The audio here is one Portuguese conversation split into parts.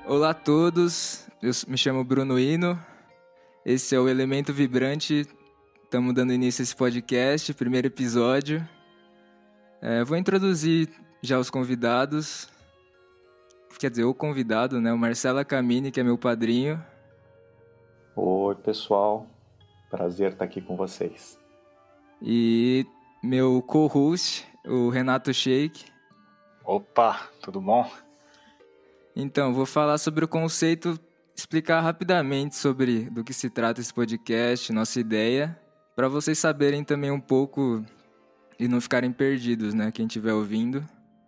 Olá a todos, me chamo Bruno Hino, esse é o Elemento Vibrante, estamos dando início a esse podcast, primeiro episódio. Vou introduzir já os convidados, o convidado, né, o Marcelo Camini, que é meu padrinho. Oi pessoal, prazer estar aqui com vocês. E meu co-host, o Renato Sheik. Opa, tudo bom? Então, vou falar sobre o conceito, explicar rapidamente sobre do que se trata esse podcast, nossa ideia, para vocês saberem também um pouco e não ficarem perdidos, né, quem estiver ouvindo.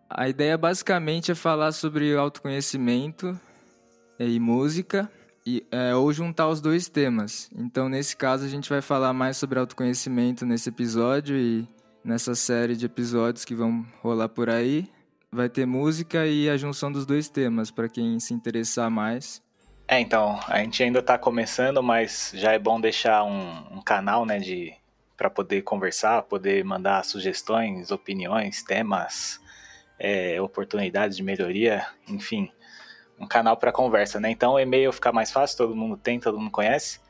A ideia basicamente é falar sobre autoconhecimento e música, ou juntar os dois temas. Então, nesse caso, a gente vai falar mais sobre autoconhecimento nesse episódio e nessa série de episódios que vão rolar por aí. Vai ter música e a junção dos dois temas, para quem se interessar mais. Então, a gente ainda está começando, mas já é bom deixar um canal, né, para poder conversar, poder mandar sugestões, opiniões, temas, oportunidades de melhoria, enfim, um canal para conversa, né? Então o e-mail fica mais fácil, todo mundo tem, todo mundo conhece.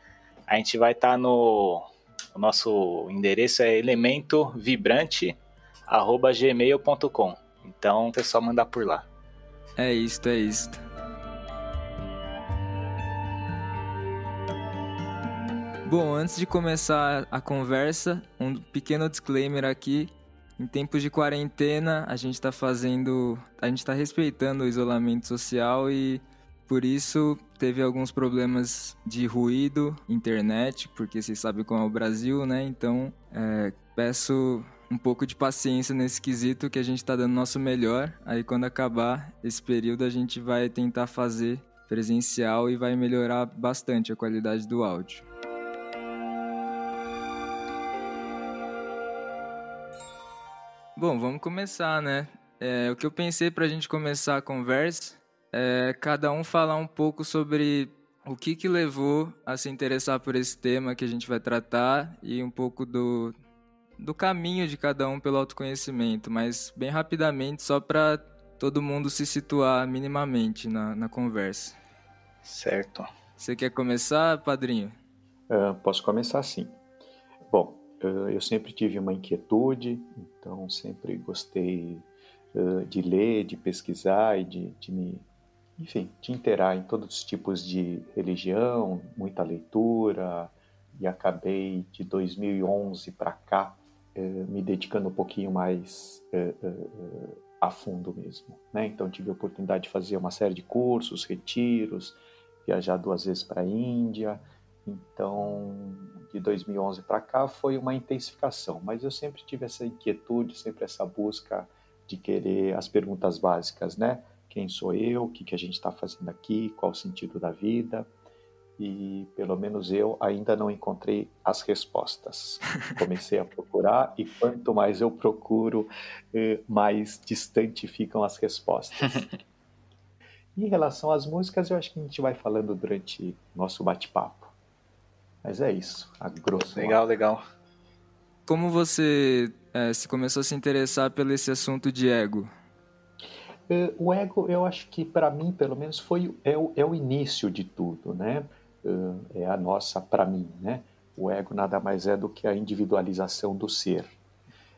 A gente vai estar o nosso endereço é elementovibrante@gmail.com. Então é só mandar por lá. É isto. Bom, antes de começar a conversa, um pequeno disclaimer aqui. Em tempos de quarentena, a gente está respeitando o isolamento social e por isso teve alguns problemas de ruído, internet, porque vocês sabem como é o Brasil, né? Então, peço um pouco de paciência nesse quesito, que a gente está dando o nosso melhor. Aí quando acabar esse período, a gente vai tentar fazer presencial e vai melhorar bastante a qualidade do áudio. Bom, vamos começar, né? O que eu pensei para a gente começar a conversa é cada um falar um pouco sobre o que levou a se interessar por esse tema que a gente vai tratar e um pouco do caminho de cada um pelo autoconhecimento, mas bem rapidamente, só para todo mundo se situar minimamente na conversa. Certo. Você quer começar, padrinho? Posso começar sim. Bom, eu sempre tive uma inquietude, então sempre gostei de ler, de pesquisar e de inteirar em todos os tipos de religião, muita leitura, e acabei de 2011 para cá me dedicando um pouquinho mais a fundo mesmo, né? Então tive a oportunidade de fazer uma série de cursos, retiros, viajar 2 vezes para a Índia. Então, de 2011 para cá foi uma intensificação, mas eu sempre tive essa inquietude, sempre essa busca de querer as perguntas básicas, né? Quem sou eu? O que a gente está fazendo aqui? Qual o sentido da vida? E pelo menos eu ainda não encontrei as respostas. Comecei a procurar e quanto mais eu procuro, mais distante ficam as respostas. Em relação às músicas, eu acho que a gente vai falando durante nosso bate-papo. Mas é isso, a grosso modo. Legal. Como você se começou a se interessar pelo esse assunto de ego? O ego, eu acho que para mim, pelo menos, é o início de tudo, né? É a nossa, para mim, né? O ego nada mais é do que a individualização do ser.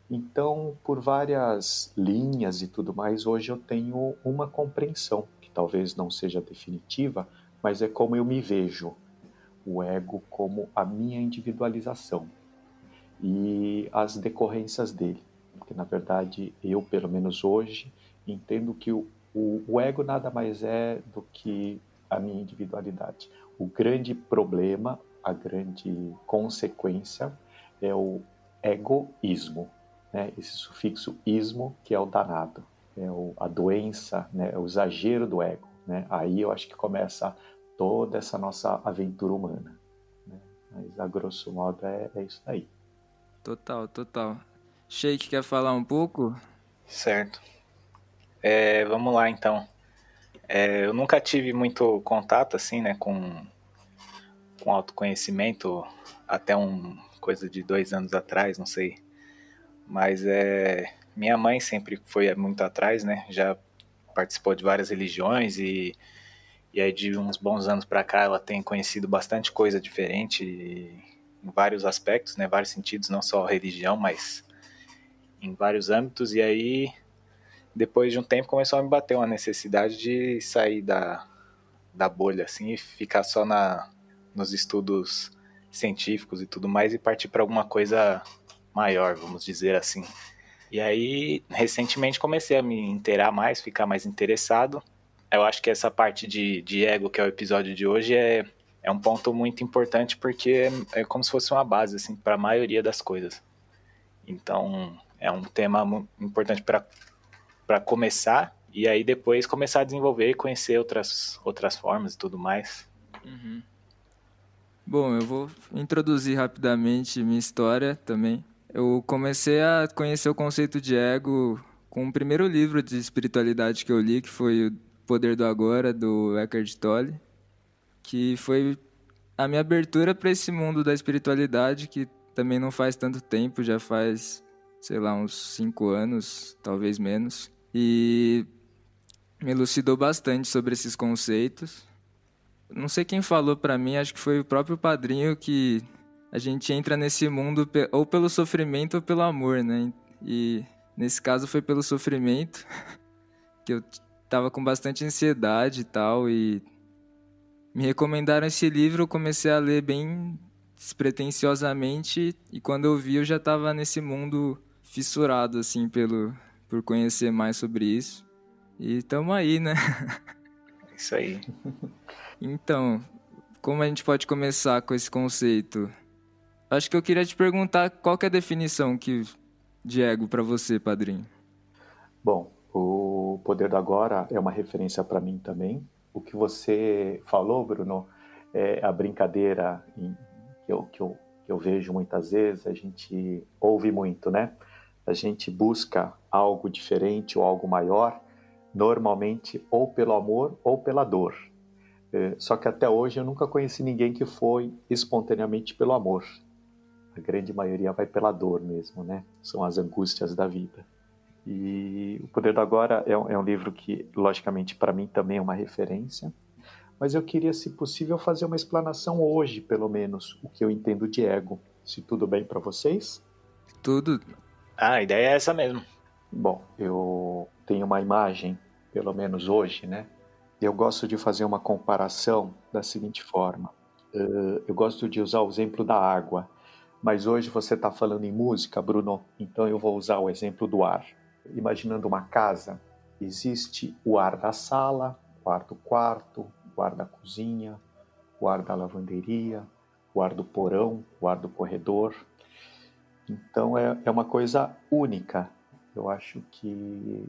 Então, por várias linhas e tudo mais, hoje eu tenho uma compreensão, que talvez não seja definitiva, mas é como eu me vejo. O ego como a minha individualização e as decorrências dele. Porque, na verdade, eu, pelo menos hoje, entendo que o ego nada mais é do que a minha individualidade. O grande problema, a grande consequência é o egoísmo, né? Esse sufixo ismo, que é o danado, é a doença, né? É o exagero do ego, né? Aí eu acho que começa toda essa nossa aventura humana, né? Mas a grosso modo é isso daí. Total. Sheik, quer falar um pouco? Certo. Vamos lá então. Eu nunca tive muito contato assim, né, com autoconhecimento até coisa de 2 anos atrás, não sei. Mas minha mãe sempre foi muito atrás, né? Já participou de várias religiões e E aí de uns bons anos para cá ela tem conhecido bastante coisa diferente em vários aspectos, né, vários sentidos, não só religião, mas em vários âmbitos. E aí depois de um tempo começou a me bater uma necessidade de sair da bolha assim e ficar só nos estudos científicos e tudo mais e partir para alguma coisa maior, vamos dizer assim. E aí, recentemente comecei a me inteirar mais, ficar mais interessado. Eu acho que essa parte de ego, que é o episódio de hoje, é um ponto muito importante porque é como se fosse uma base assim, para a maioria das coisas. Então, é um tema importante para começar e aí depois começar a desenvolver e conhecer outras formas e tudo mais. Uhum. Bom, eu vou introduzir rapidamente minha história também. Eu comecei a conhecer o conceito de ego com o primeiro livro de espiritualidade que eu li, que foi O Poder do Agora, do Eckhart Tolle, que foi a minha abertura para esse mundo da espiritualidade, que também não faz tanto tempo, já faz, sei lá, uns 5 anos, talvez menos. E me elucidou bastante sobre esses conceitos. Não sei quem falou para mim, acho que foi o próprio padrinho, que a gente entra nesse mundo ou pelo sofrimento ou pelo amor, né? E nesse caso foi pelo sofrimento, que eu tava com bastante ansiedade e tal, e me recomendaram esse livro, eu comecei a ler bem despretensiosamente, e quando eu vi eu já tava nesse mundo fissurado, assim, por conhecer mais sobre isso. E tamo aí, né? Isso aí. Então, como a gente pode começar com esse conceito? Acho que eu queria te perguntar qual que é a definição de ego para você, padrinho. Bom, o Poder do Agora é uma referência para mim também. O que você falou, Bruno, é a brincadeira que eu vejo muitas vezes, a gente ouve muito, né? A gente busca algo diferente ou algo maior, normalmente ou pelo amor ou pela dor. Só que até hoje eu nunca conheci ninguém que foi espontaneamente pelo amor. A grande maioria vai pela dor mesmo, né? São as angústias da vida. E O Poder do Agora é um livro que, logicamente, para mim também é uma referência, mas eu queria, se possível, fazer uma explanação hoje, pelo menos, o que eu entendo de ego. Se tudo bem para vocês? Tudo. A ideia é essa mesmo. Bom, eu tenho uma imagem, pelo menos hoje, né? Eu gosto de fazer uma comparação da seguinte forma. Eu gosto de usar o exemplo da água, mas hoje você está falando em música, Bruno, então eu vou usar o exemplo do ar. Imaginando uma casa, existe o ar da sala, o ar do quarto, o ar da cozinha, o ar da lavanderia, o ar do porão, o ar do corredor. Então é uma coisa única. Eu acho que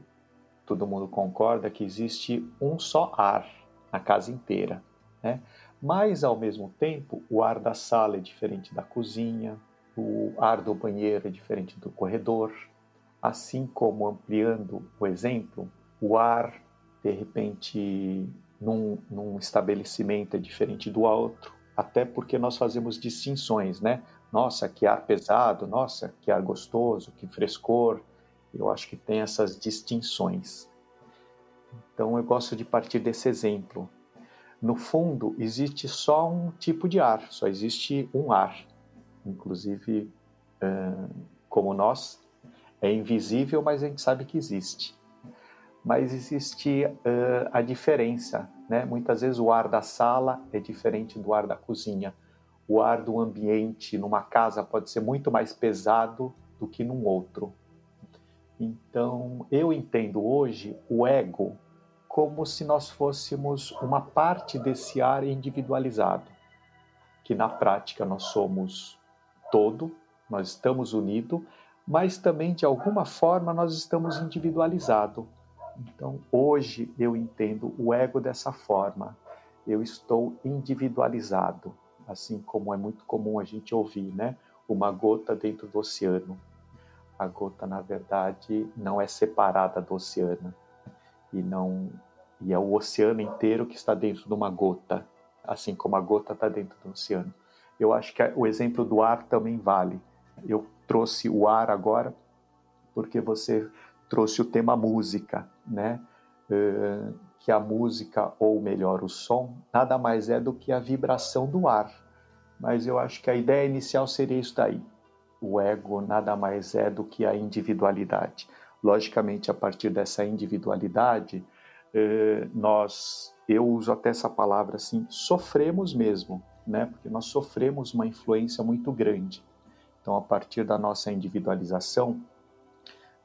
todo mundo concorda que existe um só ar na casa inteira, né? Mas, ao mesmo tempo, o ar da sala é diferente da cozinha, o ar do banheiro é diferente do corredor. Assim como, ampliando o exemplo, o ar, de repente, num estabelecimento é diferente do outro, até porque nós fazemos distinções, né? Nossa, que ar pesado, nossa, que ar gostoso, que frescor. Eu acho que tem essas distinções. Então, eu gosto de partir desse exemplo. No fundo, existe só um tipo de ar, só existe um ar. Inclusive, como nós, é invisível, mas a gente sabe que existe. Mas existe a diferença, né? Muitas vezes o ar da sala é diferente do ar da cozinha. O ar do ambiente numa casa pode ser muito mais pesado do que num outro. Então, eu entendo hoje o ego como se nós fôssemos uma parte desse ar individualizado, que na prática nós somos todo, nós estamos unidos, mas também de alguma forma nós estamos individualizados. Então, hoje eu entendo o ego dessa forma. Eu estou individualizado, assim como é muito comum a gente ouvir, né? Uma gota dentro do oceano. A gota, na verdade, não é separada do oceano. E é o oceano inteiro que está dentro de uma gota, assim como a gota está dentro do oceano. Eu acho que o exemplo do ar também vale. Eu trouxe o ar agora porque você trouxe o tema música, né? que a música, ou melhor, o som, nada mais é do que a vibração do ar. Mas eu acho que a ideia inicial seria isso daí. O ego nada mais é do que a individualidade. Logicamente, a partir dessa individualidade, eu uso até essa palavra assim, sofremos mesmo, né? Porque nós sofremos uma influência muito grande. Então, a partir da nossa individualização,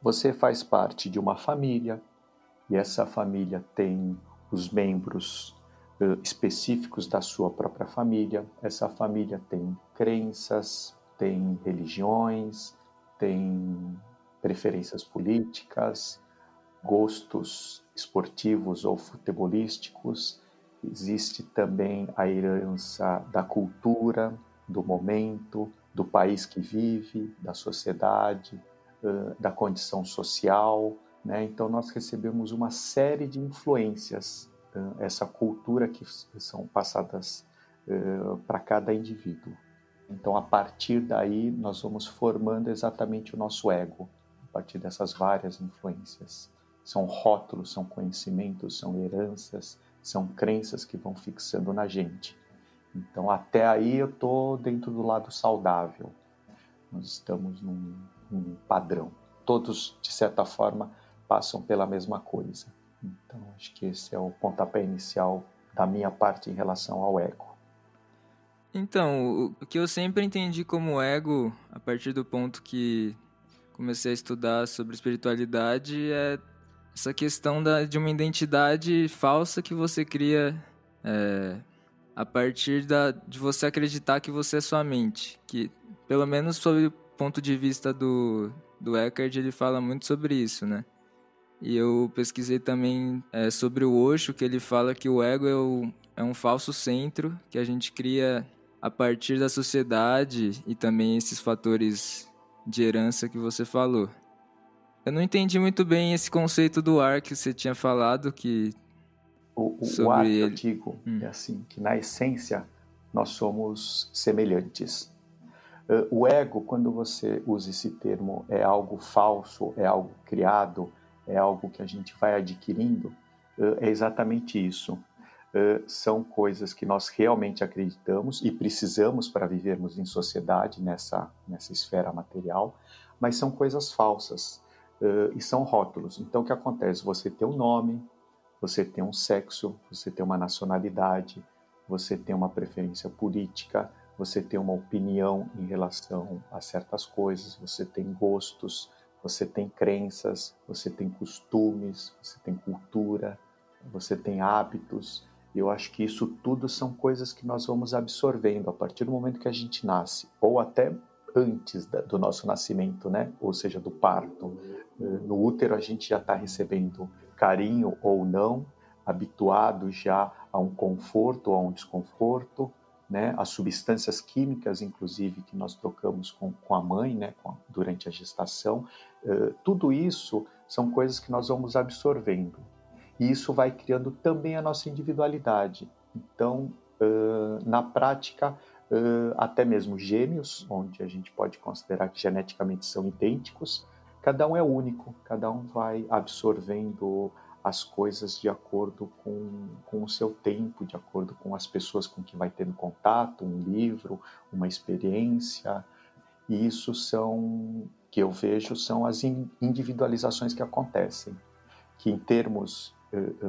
você faz parte de uma família, e essa família tem os membros específicos da sua própria família. Essa família tem crenças, tem religiões, tem preferências políticas, gostos esportivos ou futebolísticos. Existe também a herança da cultura, do momento, do país que vive, da sociedade, da condição social, né? Então nós recebemos uma série de influências, essa cultura que são passadas para cada indivíduo. Então, a partir daí, nós vamos formando exatamente o nosso ego, a partir dessas várias influências. São rótulos, são conhecimentos, são heranças, são crenças que vão fixando na gente. Então, até aí eu estou dentro do lado saudável. Nós estamos num padrão. Todos, de certa forma, passam pela mesma coisa. Então, acho que esse é o pontapé inicial da minha parte em relação ao ego. Então, o que eu sempre entendi como ego, a partir do ponto que comecei a estudar sobre espiritualidade, é essa questão de uma identidade falsa que você cria a partir de você acreditar que você é sua mente. Que, pelo menos sob o ponto de vista do Eckhart, ele fala muito sobre isso, né? E eu pesquisei também sobre o Osho, que ele fala que o ego é um falso centro que a gente cria a partir da sociedade e também esses fatores de herança que você falou. Eu não entendi muito bem esse conceito do ar que você tinha falado, que o ar que eu digo é assim, que na essência nós somos semelhantes. O ego, quando você usa esse termo, é algo falso, é algo criado, é algo que a gente vai adquirindo, é exatamente isso. São coisas que nós realmente acreditamos e precisamos para vivermos em sociedade nessa esfera material, mas são coisas falsas e são rótulos. Então, o que acontece? Você tem um nome, você tem um sexo, você tem uma nacionalidade, você tem uma preferência política, você tem uma opinião em relação a certas coisas, você tem gostos, você tem crenças, você tem costumes, você tem cultura, você tem hábitos. Eu acho que isso tudo são coisas que nós vamos absorvendo a partir do momento que a gente nasce, ou até antes do nosso nascimento, né? Ou seja, do parto. No útero a gente já está recebendo carinho ou não, habituado já a um conforto ou a um desconforto, né? As substâncias químicas, inclusive, que nós trocamos com a mãe, né? Durante a gestação, tudo isso são coisas que nós vamos absorvendo. E isso vai criando também a nossa individualidade. Então, na prática, até mesmo gêmeos, onde a gente pode considerar que geneticamente são idênticos, cada um é único, cada um vai absorvendo as coisas de acordo com o seu tempo, de acordo com as pessoas com que vai tendo contato, um livro, uma experiência. E isso que eu vejo, são as individualizações que acontecem, que em termos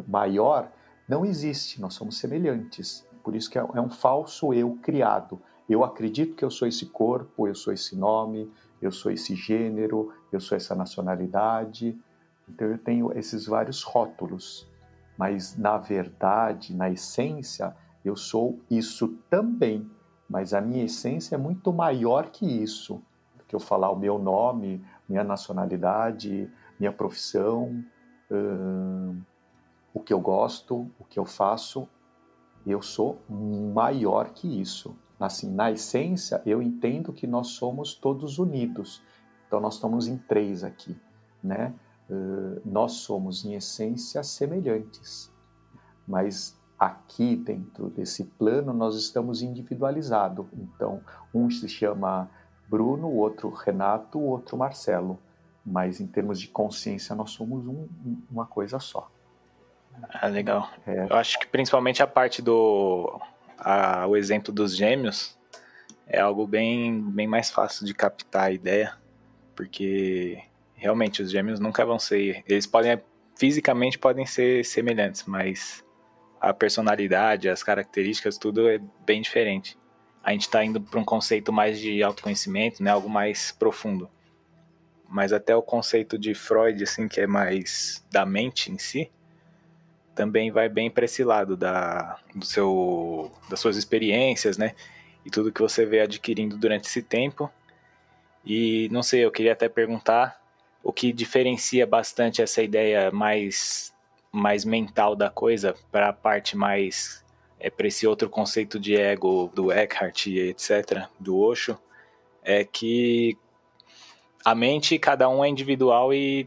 maior não existe, nós somos semelhantes. Por isso que é um falso eu criado. Eu acredito que eu sou esse corpo, eu sou esse nome, eu sou esse gênero, eu sou essa nacionalidade. Então eu tenho esses vários rótulos, mas na verdade, na essência, eu sou isso também, mas a minha essência é muito maior que isso. Porque eu falar o meu nome, minha nacionalidade, minha profissão, o que eu gosto, o que eu faço, eu sou maior que isso. Assim, na essência, eu entendo que nós somos todos unidos. Então, nós estamos em três aqui, né? Nós somos, em essência, semelhantes. Mas aqui, dentro desse plano, nós estamos individualizados. Então, um se chama Bruno, o outro Renato, o outro Marcelo. Mas, em termos de consciência, nós somos uma coisa só. Ah, legal. Eu acho que principalmente a parte o exemplo dos gêmeos é algo bem mais fácil de captar a ideia, porque realmente os gêmeos nunca vão ser, eles fisicamente podem ser semelhantes, mas a personalidade, as características, tudo é bem diferente. A gente está indo para um conceito mais de autoconhecimento, né, algo mais profundo. Mas até o conceito de Freud, assim, que é mais da mente em si, também vai bem para esse lado das suas experiências, né? E tudo que você vê adquirindo durante esse tempo. E não sei, eu queria até perguntar o que diferencia bastante essa ideia mais mental da coisa para a parte mais para esse outro conceito de ego do Eckhart e etc, do Osho, é que a mente, cada um é individual e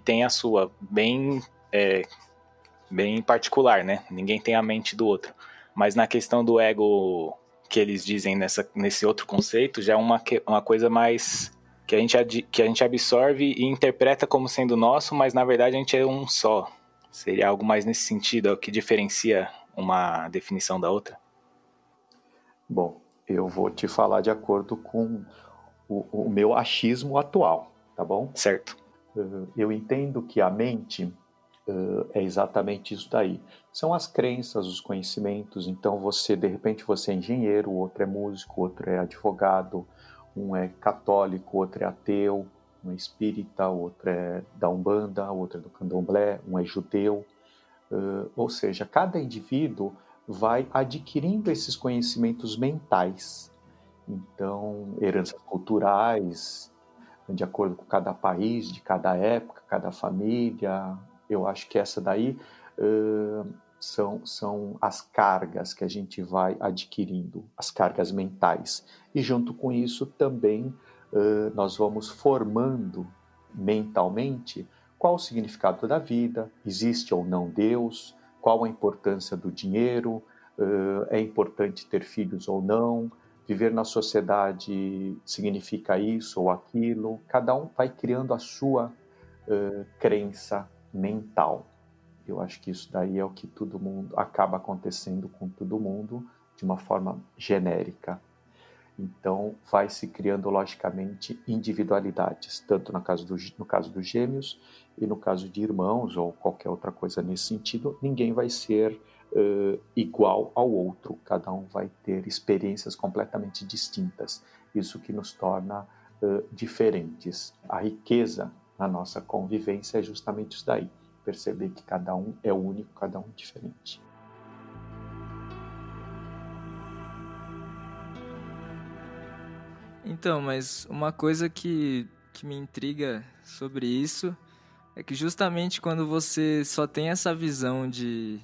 tem a sua bem particular, né? Ninguém tem a mente do outro. Mas na questão do ego que eles dizem nesse outro conceito, já é uma coisa mais que a gente absorve e interpreta como sendo nosso, mas na verdade a gente é um só. Seria algo mais nesse sentido, é o que diferencia uma definição da outra? Bom, eu vou te falar de acordo com o meu achismo atual, tá bom? Certo. Eu entendo que a mente é exatamente isso daí. São as crenças, os conhecimentos. Então, de repente, você é engenheiro, o outro é músico, o outro é advogado, um é católico, o outro é ateu, um é espírita, o outro é da Umbanda, o outro é do Candomblé, um é judeu. Ou seja, cada indivíduo vai adquirindo esses conhecimentos mentais. Então, heranças culturais, de acordo com cada país, de cada época, cada família. Eu acho que essa daí são as cargas que a gente vai adquirindo, as cargas mentais. E junto com isso também nós vamos formando mentalmente qual o significado da vida, existe ou não Deus, qual a importância do dinheiro, é importante ter filhos ou não, viver na sociedade significa isso ou aquilo. Cada um vai criando a sua crença mental. Eu acho que isso daí é o que todo mundo acaba acontecendo com todo mundo de uma forma genérica. Então, vai se criando, logicamente, individualidades, tanto no caso dos gêmeos e no caso de irmãos ou qualquer outra coisa nesse sentido. Ninguém vai ser igual ao outro, cada um vai ter experiências completamente distintas. Isso que nos torna diferentes. A riqueza na nossa convivência é justamente isso daí, perceber que cada um é único, cada um diferente. Então, mas uma coisa que me intriga sobre isso é que justamente quando você só tem essa visão de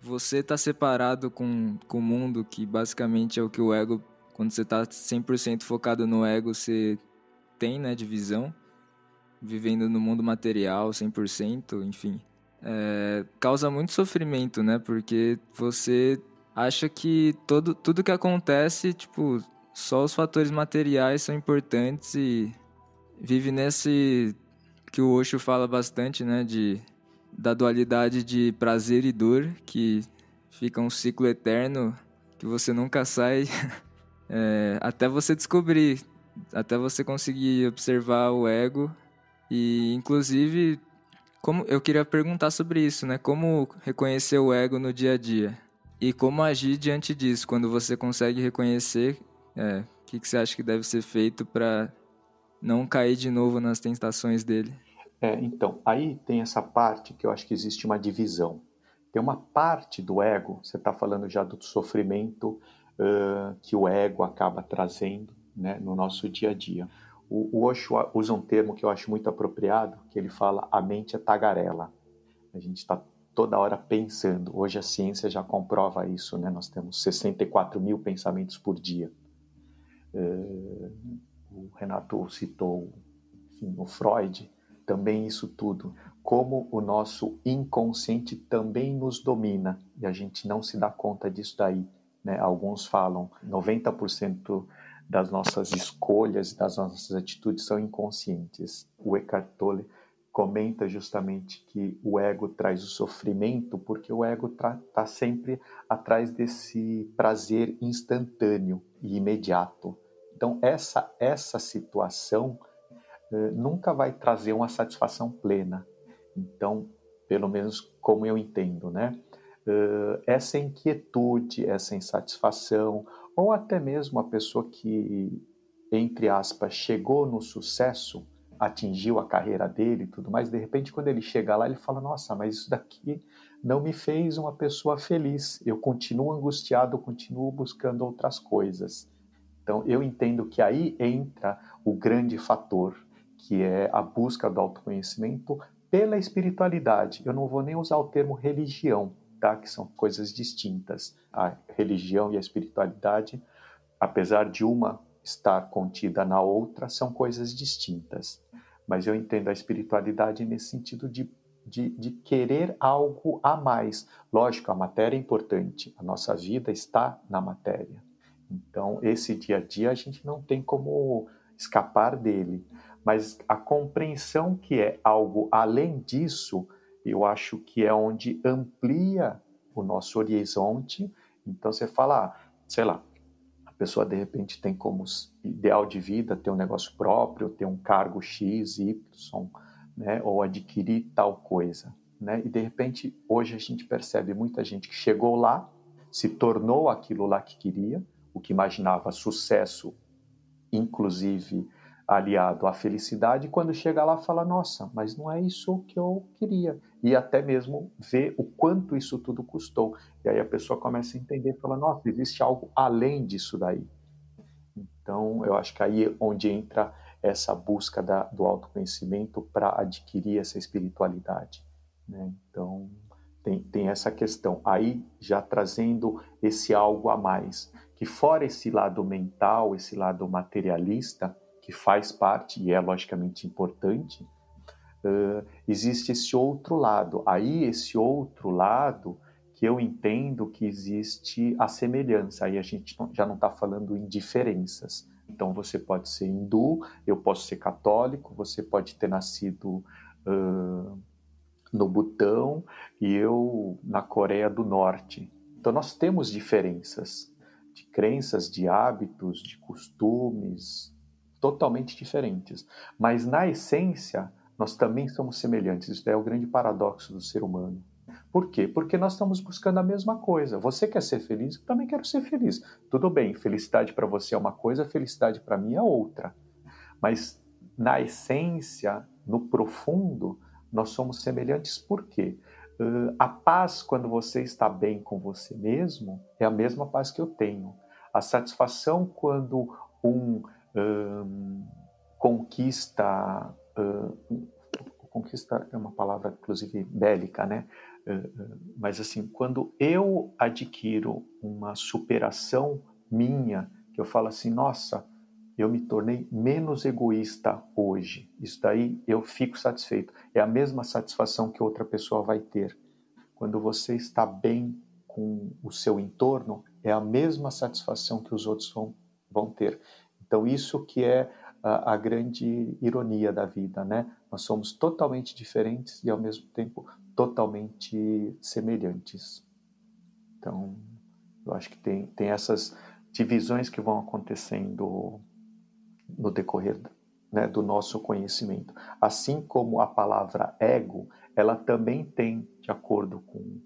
você estar separado com o mundo, que basicamente é o que o ego, quando você está 100% focado no ego, você tem, né, de visão, vivendo no mundo material 100%, enfim, causa muito sofrimento, né, porque você acha que tudo que acontece, tipo, só os fatores materiais são importantes e vive nesse que o Osho fala bastante, né, da dualidade de prazer e dor, que fica um ciclo eterno que você nunca sai até você descobrir, até você conseguir observar o ego. E inclusive, como eu queria perguntar sobre isso, né, como reconhecer o ego no dia a dia e como agir diante disso, quando você consegue reconhecer, o que você acha que deve ser feito para não cair de novo nas tentações dele? Então, aí tem essa parte que eu acho que existe uma divisão. Tem uma parte do ego, você está falando já do sofrimento que o ego acaba trazendo, né, no nosso dia a dia. O Osho usa um termo que eu acho muito apropriado, que ele fala: a mente é tagarela. A gente está toda hora pensando. Hoje a ciência já comprova isso, né? Nós temos 64 mil pensamentos por dia. O Renato citou, enfim, o Freud, também isso tudo. Como o nosso inconsciente também nos domina e a gente não se dá conta disso daí, né? Alguns falam 90% das nossas escolhas, das nossas atitudes são inconscientes. O Eckhart Tolle comenta justamente que o ego traz o sofrimento, porque o ego está sempre atrás desse prazer instantâneo e imediato. Então, essa situação nunca vai trazer uma satisfação plena. Então, pelo menos como eu entendo, né? Essa inquietude, essa insatisfação, ou até mesmo a pessoa que, entre aspas, chegou no sucesso, atingiu a carreira dele e tudo mais, de repente quando ele chega lá, ele fala, nossa, mas isso daqui não me fez uma pessoa feliz, eu continuo angustiado, eu continuo buscando outras coisas. Então eu entendo que aí entra o grande fator, que é a busca do autoconhecimento pela espiritualidade. Eu não vou nem usar o termo religião, tá? Que são coisas distintas. A religião e a espiritualidade, apesar de uma estar contida na outra, são coisas distintas. Mas eu entendo a espiritualidade nesse sentido de querer algo a mais. Lógico, a matéria é importante, a nossa vida está na matéria. Então, esse dia a dia a gente não tem como escapar dele. Mas a compreensão que é algo além disso, eu acho que é onde amplia o nosso horizonte. Então, você fala, sei lá, a pessoa de repente tem como ideal de vida ter um negócio próprio, ter um cargo X, Y, né, ou adquirir tal coisa. Né? E de repente, hoje a gente percebe muita gente que chegou lá, se tornou aquilo lá que queria, o que imaginava sucesso, inclusive aliado à felicidade, e quando chega lá fala, nossa, mas não é isso que eu queria. E até mesmo ver o quanto isso tudo custou. E aí a pessoa começa a entender, fala, nossa, existe algo além disso daí. Então, eu acho que aí é onde entra essa busca do autoconhecimento para adquirir essa espiritualidade. Né? Então, tem essa questão. Aí, já trazendo esse algo a mais, que fora esse lado mental, esse lado materialista, que faz parte e é logicamente importante, existe esse outro lado. Aí, esse outro lado que eu entendo que existe a semelhança. Aí a gente já não está falando em diferenças. Então, você pode ser hindu, eu posso ser católico, você pode ter nascido no Butão e eu na Coreia do Norte. Então, nós temos diferenças de crenças, de hábitos, de costumes totalmente diferentes. Mas, na essência, nós também somos semelhantes. Isso é o grande paradoxo do ser humano. Por quê? Porque nós estamos buscando a mesma coisa. Você quer ser feliz? Eu também quero ser feliz. Tudo bem, felicidade para você é uma coisa, felicidade para mim é outra. Mas, na essência, no profundo, nós somos semelhantes por quê? A paz, quando você está bem com você mesmo, é a mesma paz que eu tenho. A satisfação, quando conquista... conquista é uma palavra, inclusive, bélica, né? Mas, assim, quando eu adquiro uma superação minha, que eu falo assim, nossa, eu me tornei menos egoísta hoje. Isso daí eu fico satisfeito. É a mesma satisfação que outra pessoa vai ter. Quando você está bem com o seu entorno, é a mesma satisfação que os outros vão ter. Então, isso que é a grande ironia da vida, né? Nós somos totalmente diferentes e, ao mesmo tempo, totalmente semelhantes. Então, eu acho que tem essas divisões que vão acontecendo no decorrer, né, do nosso conhecimento. Assim como a palavra ego, ela também tem, de acordo com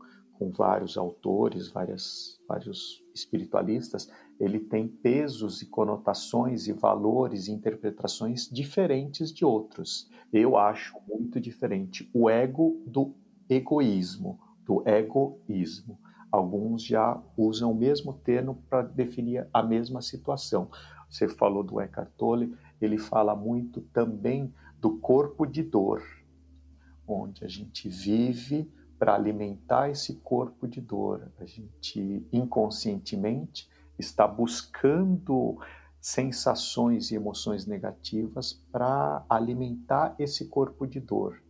vários autores, vários espiritualistas, ele tem pesos e conotações e valores e interpretações diferentes de outros. Eu acho muito diferente o ego do egoísmo, do egoísmo. Alguns já usam o mesmo termo para definir a mesma situação. Você falou do Eckhart Tolle, ele fala muito também do corpo de dor, onde a gente vive para alimentar esse corpo de dor. A gente inconscientemente está buscando sensações e emoções negativas para alimentar esse corpo de dor,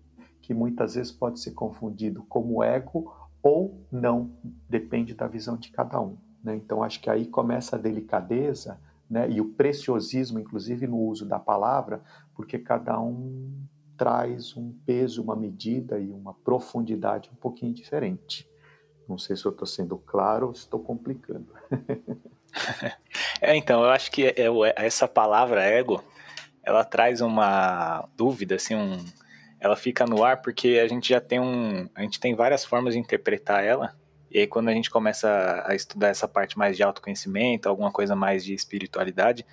que muitas vezes pode ser confundido como ego ou não, depende da visão de cada um. Né? Então, acho que aí começa a delicadeza, né? E o preciosismo, inclusive, no uso da palavra, porque cada um traz um peso, uma medida e uma profundidade um pouquinho diferente. Não sei se eu estou sendo claro ou estou complicando. Então, eu acho que essa palavra ego, ela traz uma dúvida, assim, ela fica no ar porque a gente tem várias formas de interpretar ela, e aí quando a gente começa a estudar essa parte mais de autoconhecimento, alguma coisa mais de espiritualidade,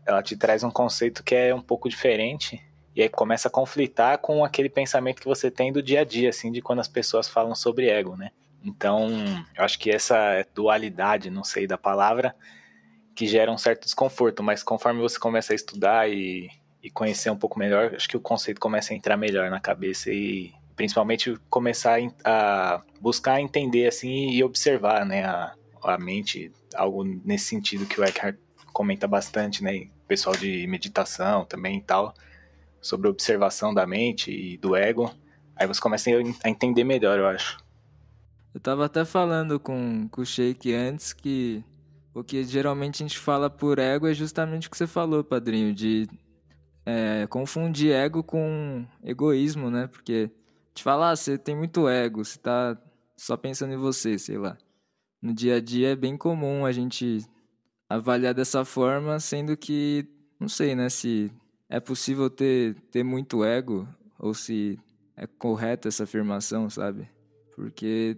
ela te traz um conceito que é um pouco diferente, e aí começa a conflitar com aquele pensamento que você tem do dia a dia, assim, de quando as pessoas falam sobre ego, né? Então, eu acho que essa dualidade, não sei, da palavra, que gera um certo desconforto, mas conforme você começa a estudar e conhecer um pouco melhor, acho que o conceito começa a entrar melhor na cabeça e principalmente começar a buscar entender assim e observar, né, a mente, algo nesse sentido que o Eckhart comenta bastante, né, pessoal de meditação também e tal, sobre a observação da mente e do ego, aí você começa a entender melhor, eu acho. Eu tava até falando com o Sheik antes que o que geralmente a gente fala por ego é justamente o que você falou, padrinho, de confundir ego com egoísmo, né? Porque te falar, você tem muito ego, você tá só pensando em você, sei lá. No dia a dia é bem comum a gente avaliar dessa forma, sendo que, não sei, né, se é possível ter muito ego ou se é correta essa afirmação, sabe? Porque,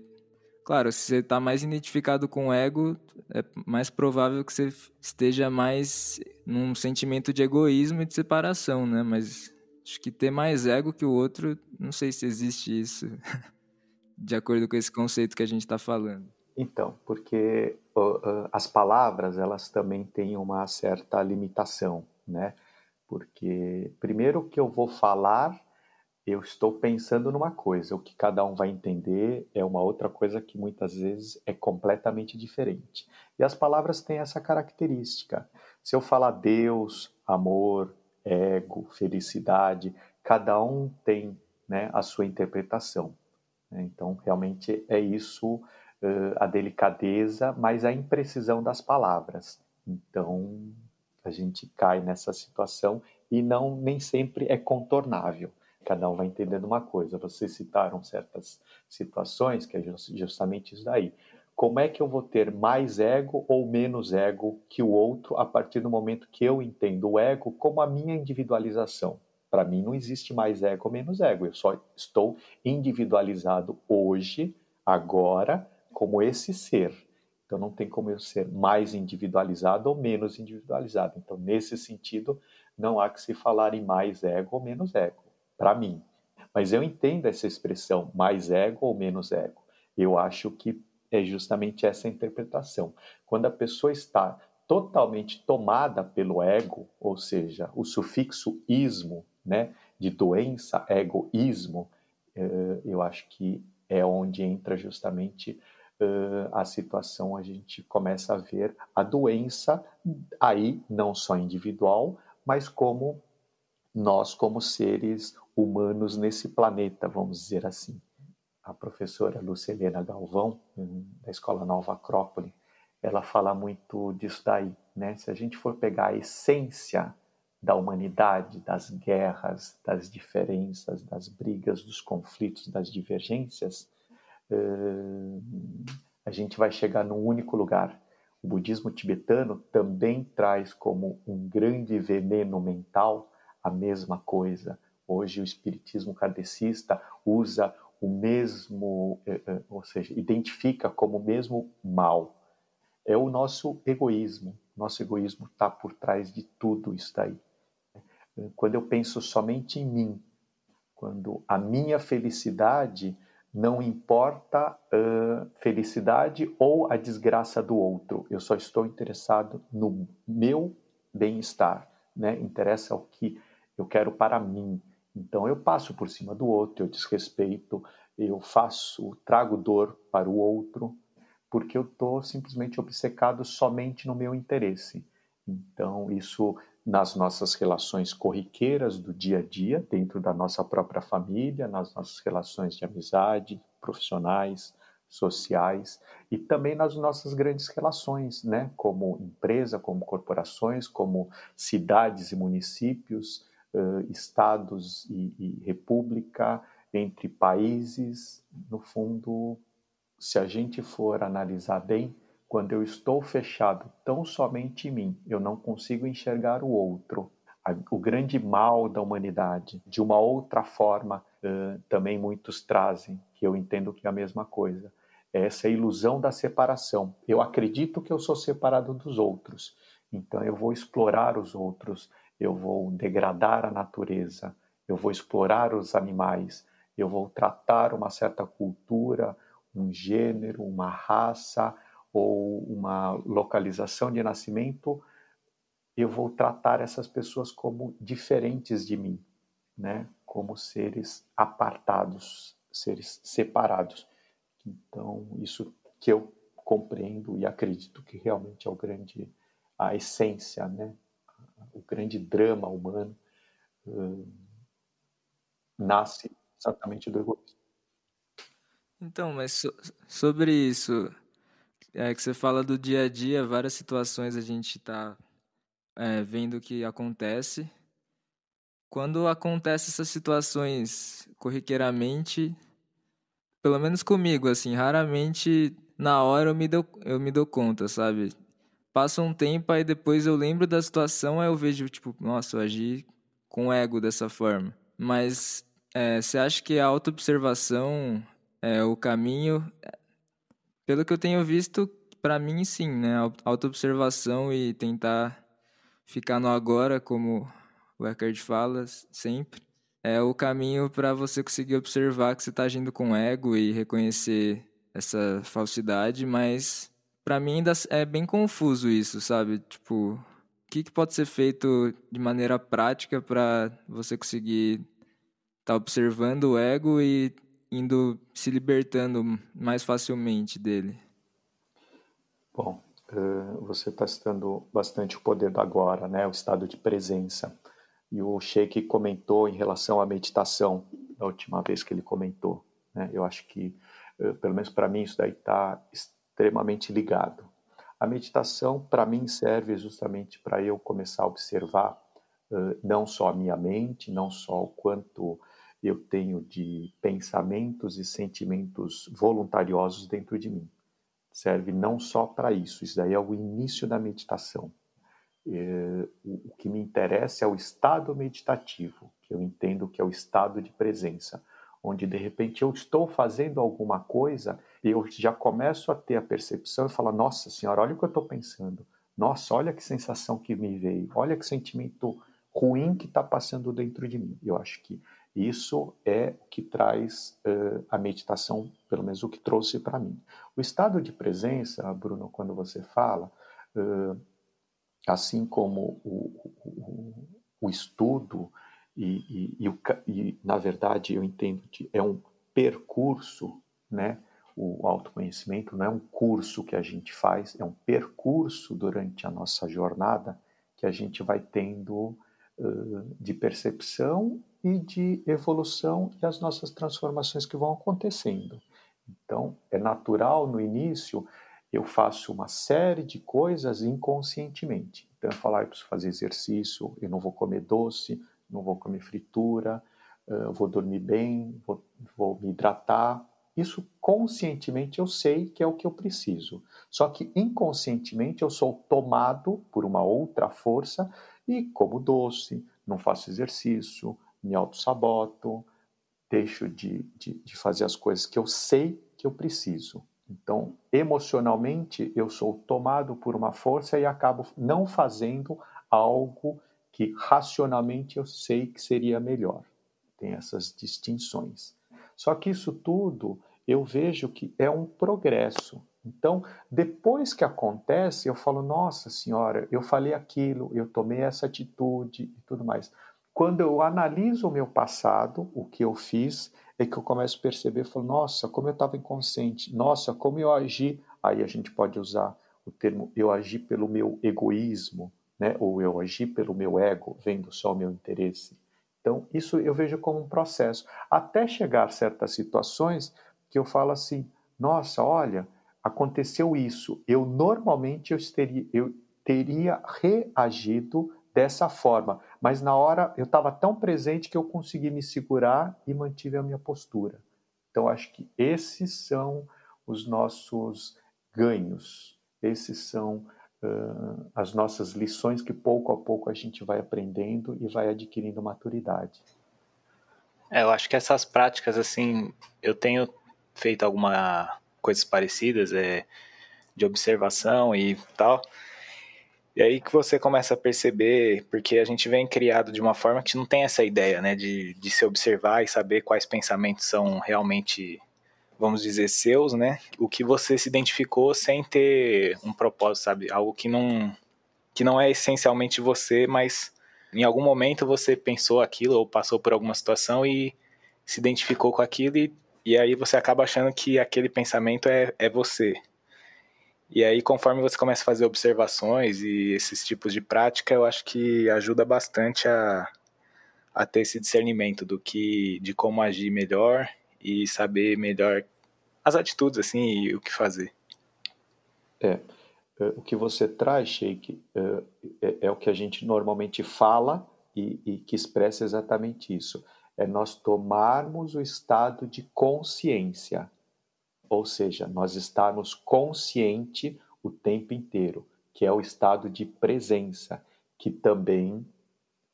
claro, se você está mais identificado com o ego, é mais provável que você esteja mais num sentimento de egoísmo e de separação, né? Mas acho que ter mais ego que o outro, não sei se existe isso, de acordo com esse conceito que a gente está falando. Então, porque as palavras, elas também têm uma certa limitação, né? Porque primeiro que eu vou falar, eu estou pensando numa coisa, o que cada um vai entender é uma outra coisa que muitas vezes é completamente diferente. E as palavras têm essa característica. Se eu falar Deus, amor, ego, felicidade, cada um tem, né, a sua interpretação. Então, realmente é isso, a delicadeza, mas a imprecisão das palavras. Então, a gente cai nessa situação e nem sempre é contornável. Cada um vai entendendo uma coisa. Vocês citaram certas situações, que é justamente isso daí. Como é que eu vou ter mais ego ou menos ego que o outro a partir do momento que eu entendo o ego como a minha individualização? Para mim não existe mais ego ou menos ego. Eu só estou individualizado hoje, agora, como esse ser. Então não tem como eu ser mais individualizado ou menos individualizado. Então, nesse sentido, não há que se falar em mais ego ou menos ego, para mim. Mas eu entendo essa expressão, mais ego ou menos ego. Eu acho que é justamente essa interpretação. Quando a pessoa está totalmente tomada pelo ego, ou seja, o sufixo ismo, né, de doença, egoísmo, eu acho que é onde entra justamente a situação, a gente começa a ver a doença aí não só individual, mas como nós como seres humanos nesse planeta, vamos dizer assim. A professora Lucilena Galvão, da Escola Nova Acrópole, ela fala muito disso daí, né? Se a gente for pegar a essência da humanidade, das guerras, das diferenças, das brigas, dos conflitos, das divergências, a gente vai chegar num único lugar. O budismo tibetano também traz como um grande veneno mental a mesma coisa. Hoje o espiritismo kardecista usa o mesmo, ou seja, identifica como o mesmo mal. É o nosso egoísmo. Nosso egoísmo está por trás de tudo isso daí. Quando eu penso somente em mim, quando a minha felicidade não importa felicidade ou a desgraça do outro, eu só estou interessado no meu bem-estar, né? Interessa o que eu quero para mim. Então eu passo por cima do outro, eu desrespeito, eu trago dor para o outro, porque eu estou simplesmente obcecado somente no meu interesse. Então isso nas nossas relações corriqueiras do dia a dia, dentro da nossa própria família, nas nossas relações de amizade, profissionais, sociais e também nas nossas grandes relações, né? Como empresa, como corporações, como cidades e municípios, estados e república, entre países. No fundo, se a gente for analisar bem, quando eu estou fechado tão somente em mim, eu não consigo enxergar o outro. O grande mal da humanidade, de uma outra forma, também muitos trazem, que eu entendo que é a mesma coisa, é essa ilusão da separação. Eu acredito que eu sou separado dos outros, então eu vou explorar os outros, eu vou degradar a natureza, eu vou explorar os animais, eu vou tratar uma certa cultura, um gênero, uma raça ou uma localização de nascimento, eu vou tratar essas pessoas como diferentes de mim, né? Como seres apartados, seres separados. Então, isso que eu compreendo e acredito que realmente é a essência, né? O grande drama humano nasce exatamente do egoísmo. Então, mas sobre isso, que você fala do dia a dia, várias situações a gente está vendo que acontece. Quando acontecem essas situações corriqueiramente, pelo menos comigo, assim, raramente na hora eu me dou conta, sabe? Passa um tempo, aí depois eu lembro da situação, aí eu vejo, tipo, nossa, eu agi com ego dessa forma. Mas você acha que a autoobservação é o caminho? Pelo que eu tenho visto, pra mim sim, né? Autoobservação e tentar ficar no agora, como o Eckhart fala sempre, é o caminho para você conseguir observar que você está agindo com ego e reconhecer essa falsidade, mas para mim ainda é bem confuso isso, sabe? Tipo, o que pode ser feito de maneira prática para você conseguir estar observando o ego e indo se libertando mais facilmente dele? Bom, você está citando bastante o poder do agora, né? O estado de presença. E o Sheikh comentou em relação à meditação, na última vez que ele comentou, né? Eu acho que, pelo menos para mim, isso daí está extremamente ligado. A meditação, para mim, serve justamente para eu começar a observar não só a minha mente, não só o quanto eu tenho de pensamentos e sentimentos voluntariosos dentro de mim. Serve não só para isso, isso daí é o início da meditação. O que me interessa é o estado meditativo, que eu entendo que é o estado de presença, onde de repente eu estou fazendo alguma coisa e eu já começo a ter a percepção e falar, nossa senhora, olha o que eu estou pensando, nossa, olha que sensação que me veio, olha que sentimento ruim que está passando dentro de mim. Eu acho que isso é o que traz a meditação, pelo menos o que trouxe para mim. O estado de presença, Bruno, quando você fala, assim como o estudo e, na verdade, eu entendo que é um percurso, né? O autoconhecimento não é um curso que a gente faz, é um percurso durante a nossa jornada que a gente vai tendo de percepção e de evolução e as nossas transformações que vão acontecendo. Então, é natural no início eu faço uma série de coisas inconscientemente. Então, eu falo, eu preciso fazer exercício, eu não vou comer doce, não vou comer fritura, vou dormir bem, vou me hidratar. Isso conscientemente eu sei que é o que eu preciso. Só que inconscientemente eu sou tomado por uma outra força e como doce, não faço exercício, me auto-saboto, deixo de fazer as coisas que eu sei que eu preciso. Então, emocionalmente, eu sou tomado por uma força e acabo não fazendo algo que racionalmente eu sei que seria melhor. Tem essas distinções. Só que isso tudo eu vejo que é um progresso. Então, depois que acontece, eu falo, nossa senhora, eu falei aquilo, eu tomei essa atitude e tudo mais. Quando eu analiso o meu passado, o que eu fiz, é que eu começo a perceber, eu falo, nossa, como eu estava inconsciente, nossa, como eu agi. Aí a gente pode usar o termo, eu agi pelo meu egoísmo, né? Ou eu agi pelo meu ego, vendo só o meu interesse. Então, isso eu vejo como um processo. Até chegar a certas situações que eu falo assim, nossa, olha, aconteceu isso. Normalmente eu teria reagido dessa forma, mas na hora eu estava tão presente que eu consegui me segurar e mantive a minha postura. Então, acho que esses são os nossos ganhos, esses são as nossas lições que pouco a pouco a gente vai aprendendo e vai adquirindo maturidade. Eu acho que essas práticas, assim, eu tenho feito algumas coisas parecidas, de observação e tal. E aí que você começa a perceber, porque a gente vem criado de uma forma que não tem essa ideia, né, de se observar e saber quais pensamentos são realmente, vamos dizer, seus, né? O que você se identificou sem ter um propósito, sabe? Algo que não é essencialmente você, mas em algum momento você pensou aquilo ou passou por alguma situação e se identificou com aquilo e aí você acaba achando que aquele pensamento é você. E aí, conforme você começa a fazer observações e esses tipos de prática, eu acho que ajuda bastante a ter esse discernimento de como agir melhor e saber melhor as atitudes, assim, e o que fazer. O que você traz, Sheik, é o que a gente normalmente fala e que expressa exatamente isso. É nós tomarmos o estado de consciência, ou seja, nós estarmos consciente o tempo inteiro, que é o estado de presença, que também,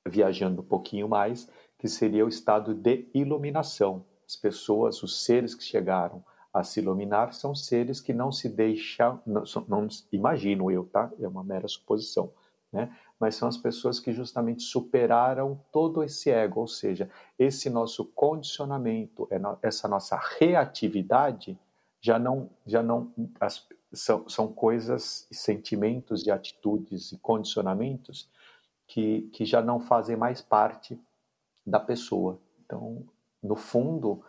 viajando um pouquinho mais, que seria o estado de iluminação. As pessoas, os seres que chegaram a se iluminar são seres que não se deixam, não imagino eu, tá? É uma mera suposição, né? Mas são as pessoas que justamente superaram todo esse ego, ou seja, esse nosso condicionamento, essa nossa reatividade, são coisas, sentimentos e atitudes e condicionamentos que já não fazem mais parte da pessoa. Então, no fundo,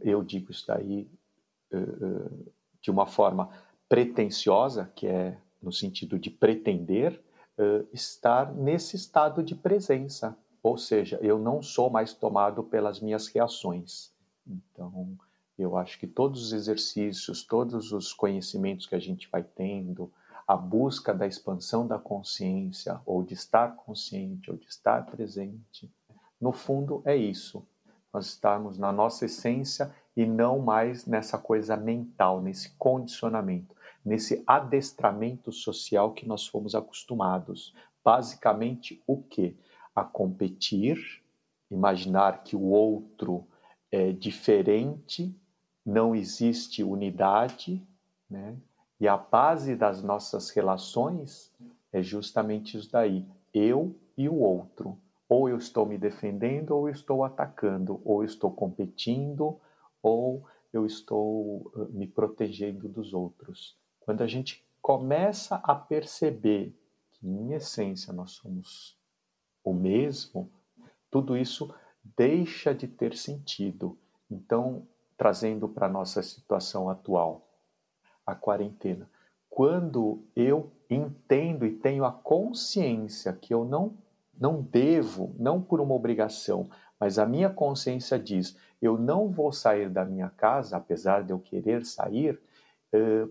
eu digo isso daí de uma forma pretensiosa, que é no sentido de pretender, estar nesse estado de presença. Ou seja, eu não sou mais tomado pelas minhas reações. Então, eu acho que todos os exercícios, todos os conhecimentos que a gente vai tendo, a busca da expansão da consciência, ou de estar consciente, ou de estar presente, no fundo é isso. Nós estarmos na nossa essência e não mais nessa coisa mental, nesse condicionamento, nesse adestramento social que nós fomos acostumados. Basicamente, o quê? A competir, imaginar que o outro é diferente, não existe unidade, né? E a base das nossas relações é justamente isso daí, eu e o outro. Ou eu estou me defendendo, ou eu estou atacando, ou eu estou competindo, ou eu estou me protegendo dos outros. Quando a gente começa a perceber que, em essência, nós somos o mesmo, tudo isso deixa de ter sentido. Então, trazendo para a nossa situação atual, a quarentena. Quando eu entendo e tenho a consciência que eu não devo, não por uma obrigação, mas a minha consciência diz, eu não vou sair da minha casa, apesar de eu querer sair,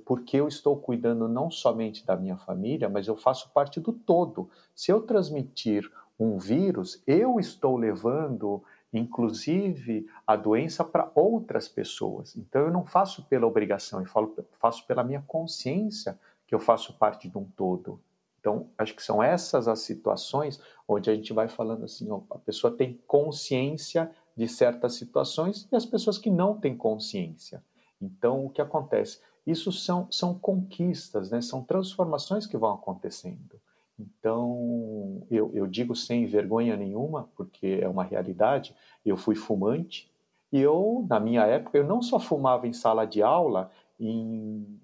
porque eu estou cuidando não somente da minha família, mas eu faço parte do todo. Se eu transmitir um vírus, eu estou levando, inclusive, a doença para outras pessoas. Então, eu não faço pela obrigação, eu faço pela minha consciência que eu faço parte de um todo. Então, acho que são essas as situações onde a gente vai falando assim, ó, a pessoa tem consciência de certas situações e as pessoas que não têm consciência. Então, o que acontece? Isso são conquistas, né? São transformações que vão acontecendo. Então, eu digo sem vergonha nenhuma, porque é uma realidade, eu fui fumante, e na minha época, eu não só fumava em sala de aula,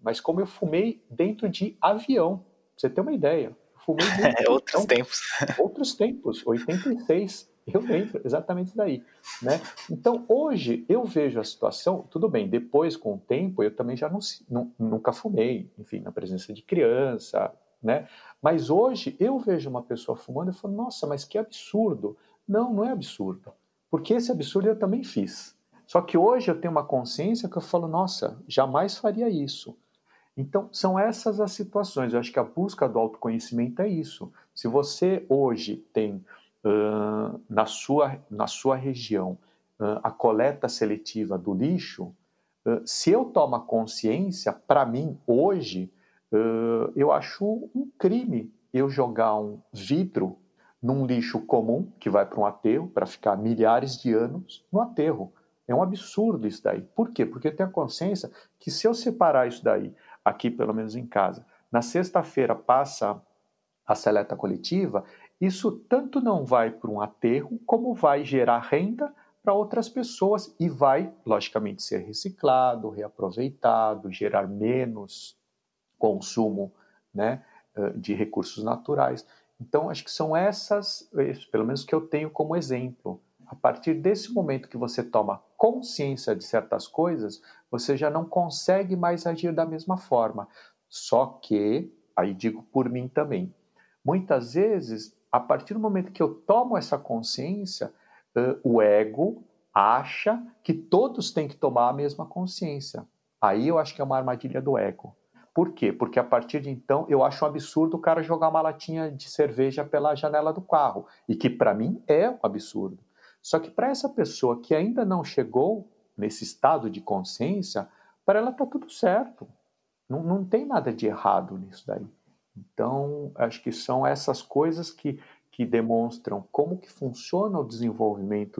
mas como eu fumei dentro de avião, pra você ter uma ideia. Eu fumei dentro de Outros tempos. Outros tempos, 86, eu lembro exatamente isso daí, né? Então, hoje, eu vejo a situação, tudo bem, depois, com o tempo, eu também já nunca fumei, enfim, na presença de criança, né? Mas hoje, eu vejo uma pessoa fumando e falo, nossa, mas que absurdo. Não, não é absurdo, porque esse absurdo eu também fiz. Só que hoje eu tenho uma consciência que eu falo, nossa, jamais faria isso. Então, são essas as situações. Eu acho que a busca do autoconhecimento é isso. Se você hoje tem na sua região a coleta seletiva do lixo, se eu tomo consciência, para mim, hoje, eu acho um crime eu jogar um vidro num lixo comum, que vai para um aterro, para ficar milhares de anos no aterro. É um absurdo isso daí. Por quê? Porque eu tenho a consciência que se eu separar isso daí, aqui pelo menos em casa, na sexta-feira passa a seleta coletiva, isso tanto não vai para um aterro, como vai gerar renda para outras pessoas e vai, logicamente, ser reciclado, reaproveitado, gerar menos consumo, né, de recursos naturais. Então, acho que são essas, pelo menos que eu tenho como exemplo. A partir desse momento que você toma consciência de certas coisas, você já não consegue mais agir da mesma forma. Só que, aí digo por mim também, muitas vezes, a partir do momento que eu tomo essa consciência, o ego acha que todos têm que tomar a mesma consciência. Aí eu acho que é uma armadilha do ego. Por quê? Porque a partir de então eu acho um absurdo o cara jogar uma latinha de cerveja pela janela do carro. E que para mim é um absurdo. Só que para essa pessoa que ainda não chegou nesse estado de consciência, para ela está tudo certo. Não tem nada de errado nisso daí. Então, acho que são essas coisas que demonstram como que funciona o desenvolvimento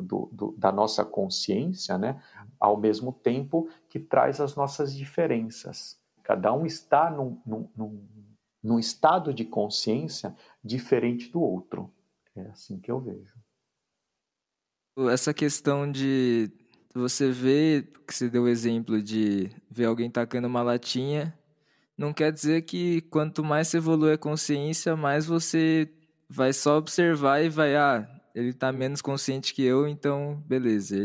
da nossa consciência, né? Ao mesmo tempo que traz as nossas diferenças. Cada um está num estado de consciência diferente do outro. É assim que eu vejo. Essa questão de você ver, que você deu o exemplo de ver alguém tacando uma latinha, não quer dizer que quanto mais você evolui a consciência, mais você vai só observar e vai, ele tá menos consciente que eu, então beleza,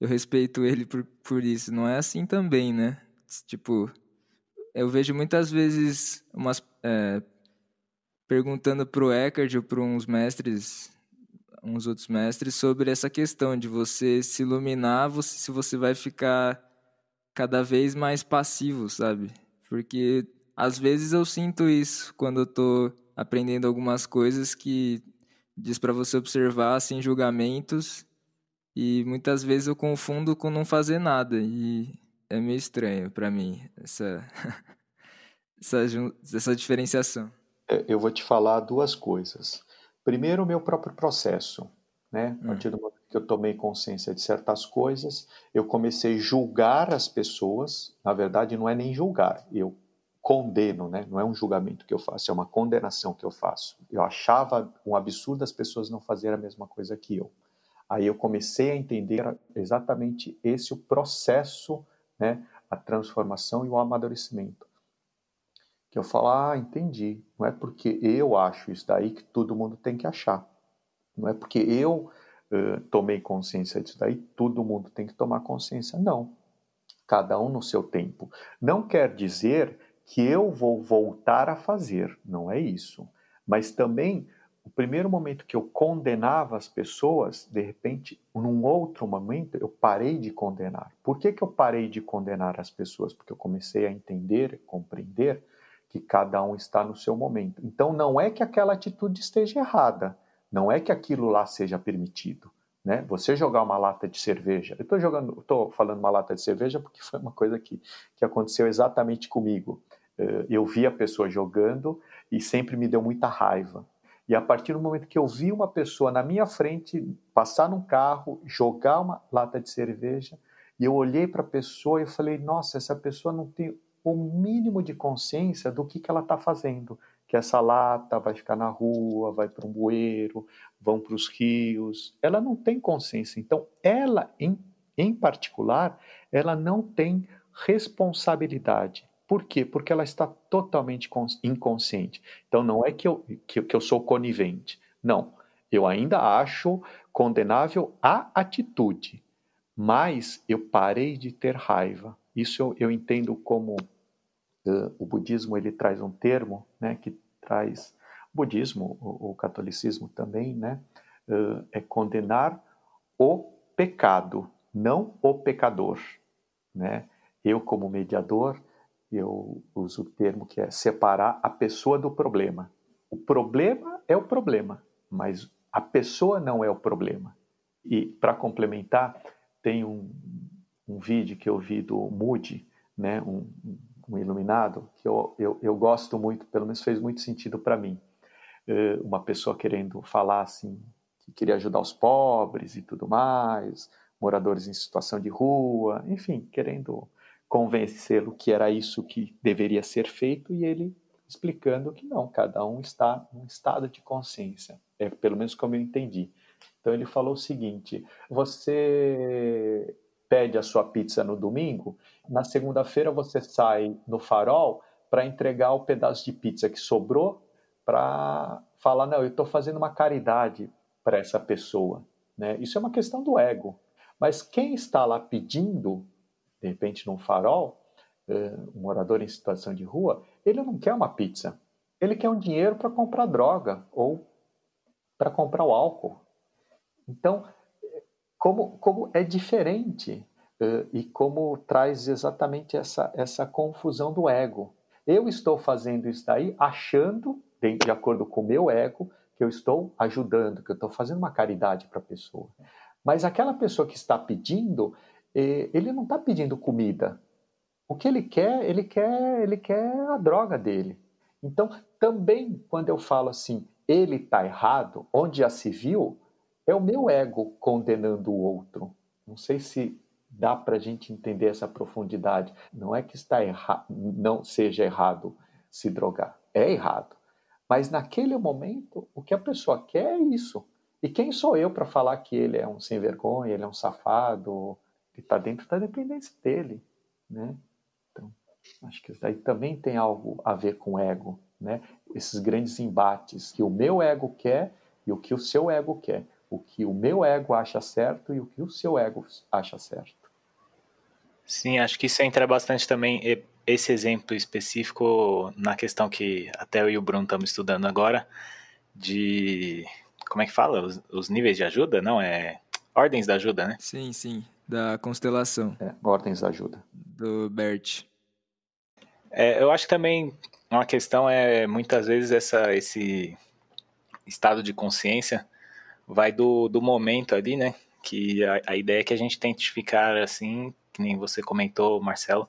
eu respeito ele por isso. Não é assim também, né? Tipo, eu vejo muitas vezes perguntando pro Eckhart ou para uns outros mestres, sobre essa questão de você se iluminar, se você vai ficar cada vez mais passivo, sabe? Porque às vezes eu sinto isso quando eu tô aprendendo algumas coisas que diz para você observar sem julgamentos, e muitas vezes eu confundo com não fazer nada, e é meio estranho para mim essa diferenciação. Eu vou te falar duas coisas. Primeiro, o meu próprio processo, né? A partir do momento que eu tomei consciência de certas coisas, eu comecei a julgar as pessoas. Na verdade, não é nem julgar, eu condeno, né? Não é um julgamento que eu faço, é uma condenação que eu faço. Eu achava um absurdo as pessoas não fazerem a mesma coisa que eu. Aí eu comecei a entender exatamente esse o processo, né? A transformação e o amadurecimento. Que eu falo, entendi. Não é porque eu acho isso daí que todo mundo tem que achar. Não é porque eu tomei consciência disso daí, todo mundo tem que tomar consciência. Não. Cada um no seu tempo. Não quer dizer que eu vou voltar a fazer. Não é isso. Mas também, o primeiro momento que eu condenava as pessoas, de repente, num outro momento, eu parei de condenar. Por que eu parei de condenar as pessoas? Porque eu comecei a entender, compreender que cada um está no seu momento. Então, não é que aquela atitude esteja errada, não é que aquilo lá seja permitido, né? Você jogar uma lata de cerveja, eu estou falando uma lata de cerveja porque foi uma coisa que aconteceu exatamente comigo. Eu vi a pessoa jogando e sempre me deu muita raiva. E a partir do momento que eu vi uma pessoa na minha frente passar num carro, jogar uma lata de cerveja, e eu olhei para a pessoa e falei, nossa, essa pessoa não tem o mínimo de consciência do que ela está fazendo, que essa lata vai ficar na rua, vai para um bueiro, vão para os rios, ela não tem consciência. Então, ela, em particular, ela não tem responsabilidade. Por quê? Porque ela está totalmente inconsciente. Então, não é que eu sou conivente. Não, eu ainda acho condenável a atitude, mas eu parei de ter raiva. Isso eu entendo como o budismo ele traz um termo, né, que traz o budismo, o catolicismo também, né, é condenar o pecado, não o pecador, né? Eu como mediador, eu uso o termo que é separar a pessoa do problema. O problema é o problema, mas A pessoa não é o problema. E, para complementar, tem um vídeo que eu vi do Moody, né, um iluminado, que eu gosto muito, pelo menos fez muito sentido para mim. Uma pessoa querendo falar assim, que queria ajudar os pobres e tudo mais, moradores em situação de rua, enfim, querendo convencê-lo que era isso que deveria ser feito, e ele explicando que não, cada um está em um estado de consciência, pelo menos como eu entendi. Então ele falou o seguinte: você pede a sua pizza no domingo, na segunda-feira você sai no Farol para entregar o pedaço de pizza que sobrou, para falar, não, eu estou fazendo uma caridade para essa pessoa, né? Isso é uma questão do ego. Mas quem está lá pedindo, de repente num Farol, um morador em situação de rua, ele não quer uma pizza, ele quer um dinheiro para comprar droga ou para comprar o álcool. Então, como é diferente e como traz exatamente essa confusão do ego. Eu estou fazendo isso daí achando, de acordo com o meu ego, que eu estou ajudando, que eu estou fazendo uma caridade para a pessoa. Mas aquela pessoa que está pedindo, ele não está pedindo comida. O que ele quer a droga dele. Então, também, quando eu falo assim, ele está errado, onde já se viu, é o meu ego condenando o outro. Não sei se dá para a gente entender essa profundidade. Não é que não seja errado se drogar. É errado. Mas naquele momento, o que a pessoa quer é isso. E quem sou eu para falar que ele é um sem vergonha, ele é um safado, que está dentro da dependência dele, né? Então, acho que isso aí também tem algo a ver com ego, né? Esses grandes embates que o meu ego quer e o que o seu ego quer. O que o meu ego acha certo e o que o seu ego acha certo. Sim, acho que isso entra bastante também, esse exemplo específico, na questão que até eu e o Bruno estamos estudando agora, de, como é que fala? Os níveis de ajuda? Não, ordens da ajuda, né? Sim, sim, da constelação. Ordens da ajuda. Do Bert. Eu acho que também uma questão muitas vezes, esse estado de consciência vai do momento ali, né? Que a ideia é que a gente tente ficar assim, que nem você comentou, Marcelo,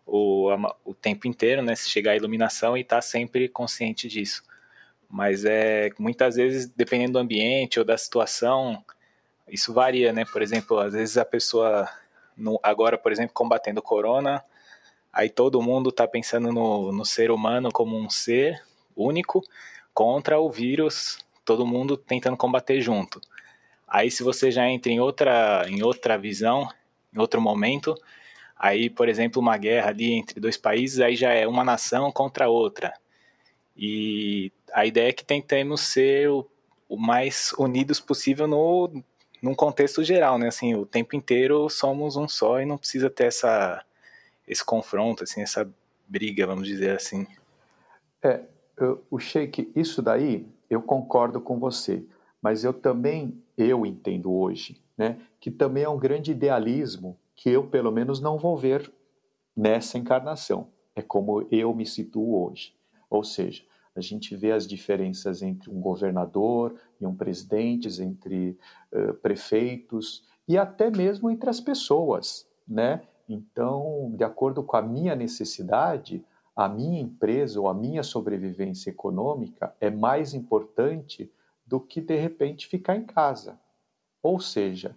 o tempo inteiro, né? Se chegar à iluminação e estar sempre consciente disso. Mas muitas vezes, dependendo do ambiente ou da situação, isso varia, né? Por exemplo, às vezes a pessoa, agora, por exemplo, combatendo o corona, aí todo mundo está pensando no ser humano como um ser único contra o vírus, todo mundo tentando combater junto. Aí se você já entra em outra visão, em outro momento, aí, por exemplo, uma guerra ali entre dois países, aí já é uma nação contra outra. E a ideia é que tentemos ser o mais unidos possível num contexto geral, né? Assim, o tempo inteiro somos um só e não precisa ter esse confronto, assim, essa briga, vamos dizer assim. O Sheik, isso daí eu concordo com você, mas eu entendo hoje, né, que também é um grande idealismo que eu, pelo menos, não vou ver nessa encarnação. É como eu me situo hoje. Ou seja, a gente vê as diferenças entre um governador e um presidente, entre prefeitos e até mesmo entre as pessoas, né? Então, de acordo com a minha necessidade, a minha empresa ou a minha sobrevivência econômica é mais importante do que, de repente, ficar em casa. Ou seja,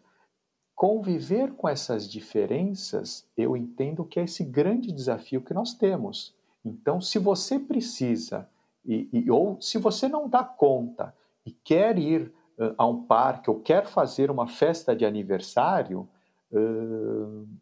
conviver com essas diferenças, eu entendo que é esse grande desafio que nós temos. Então, se você precisa, ou se você não dá conta e quer ir a um parque ou quer fazer uma festa de aniversário,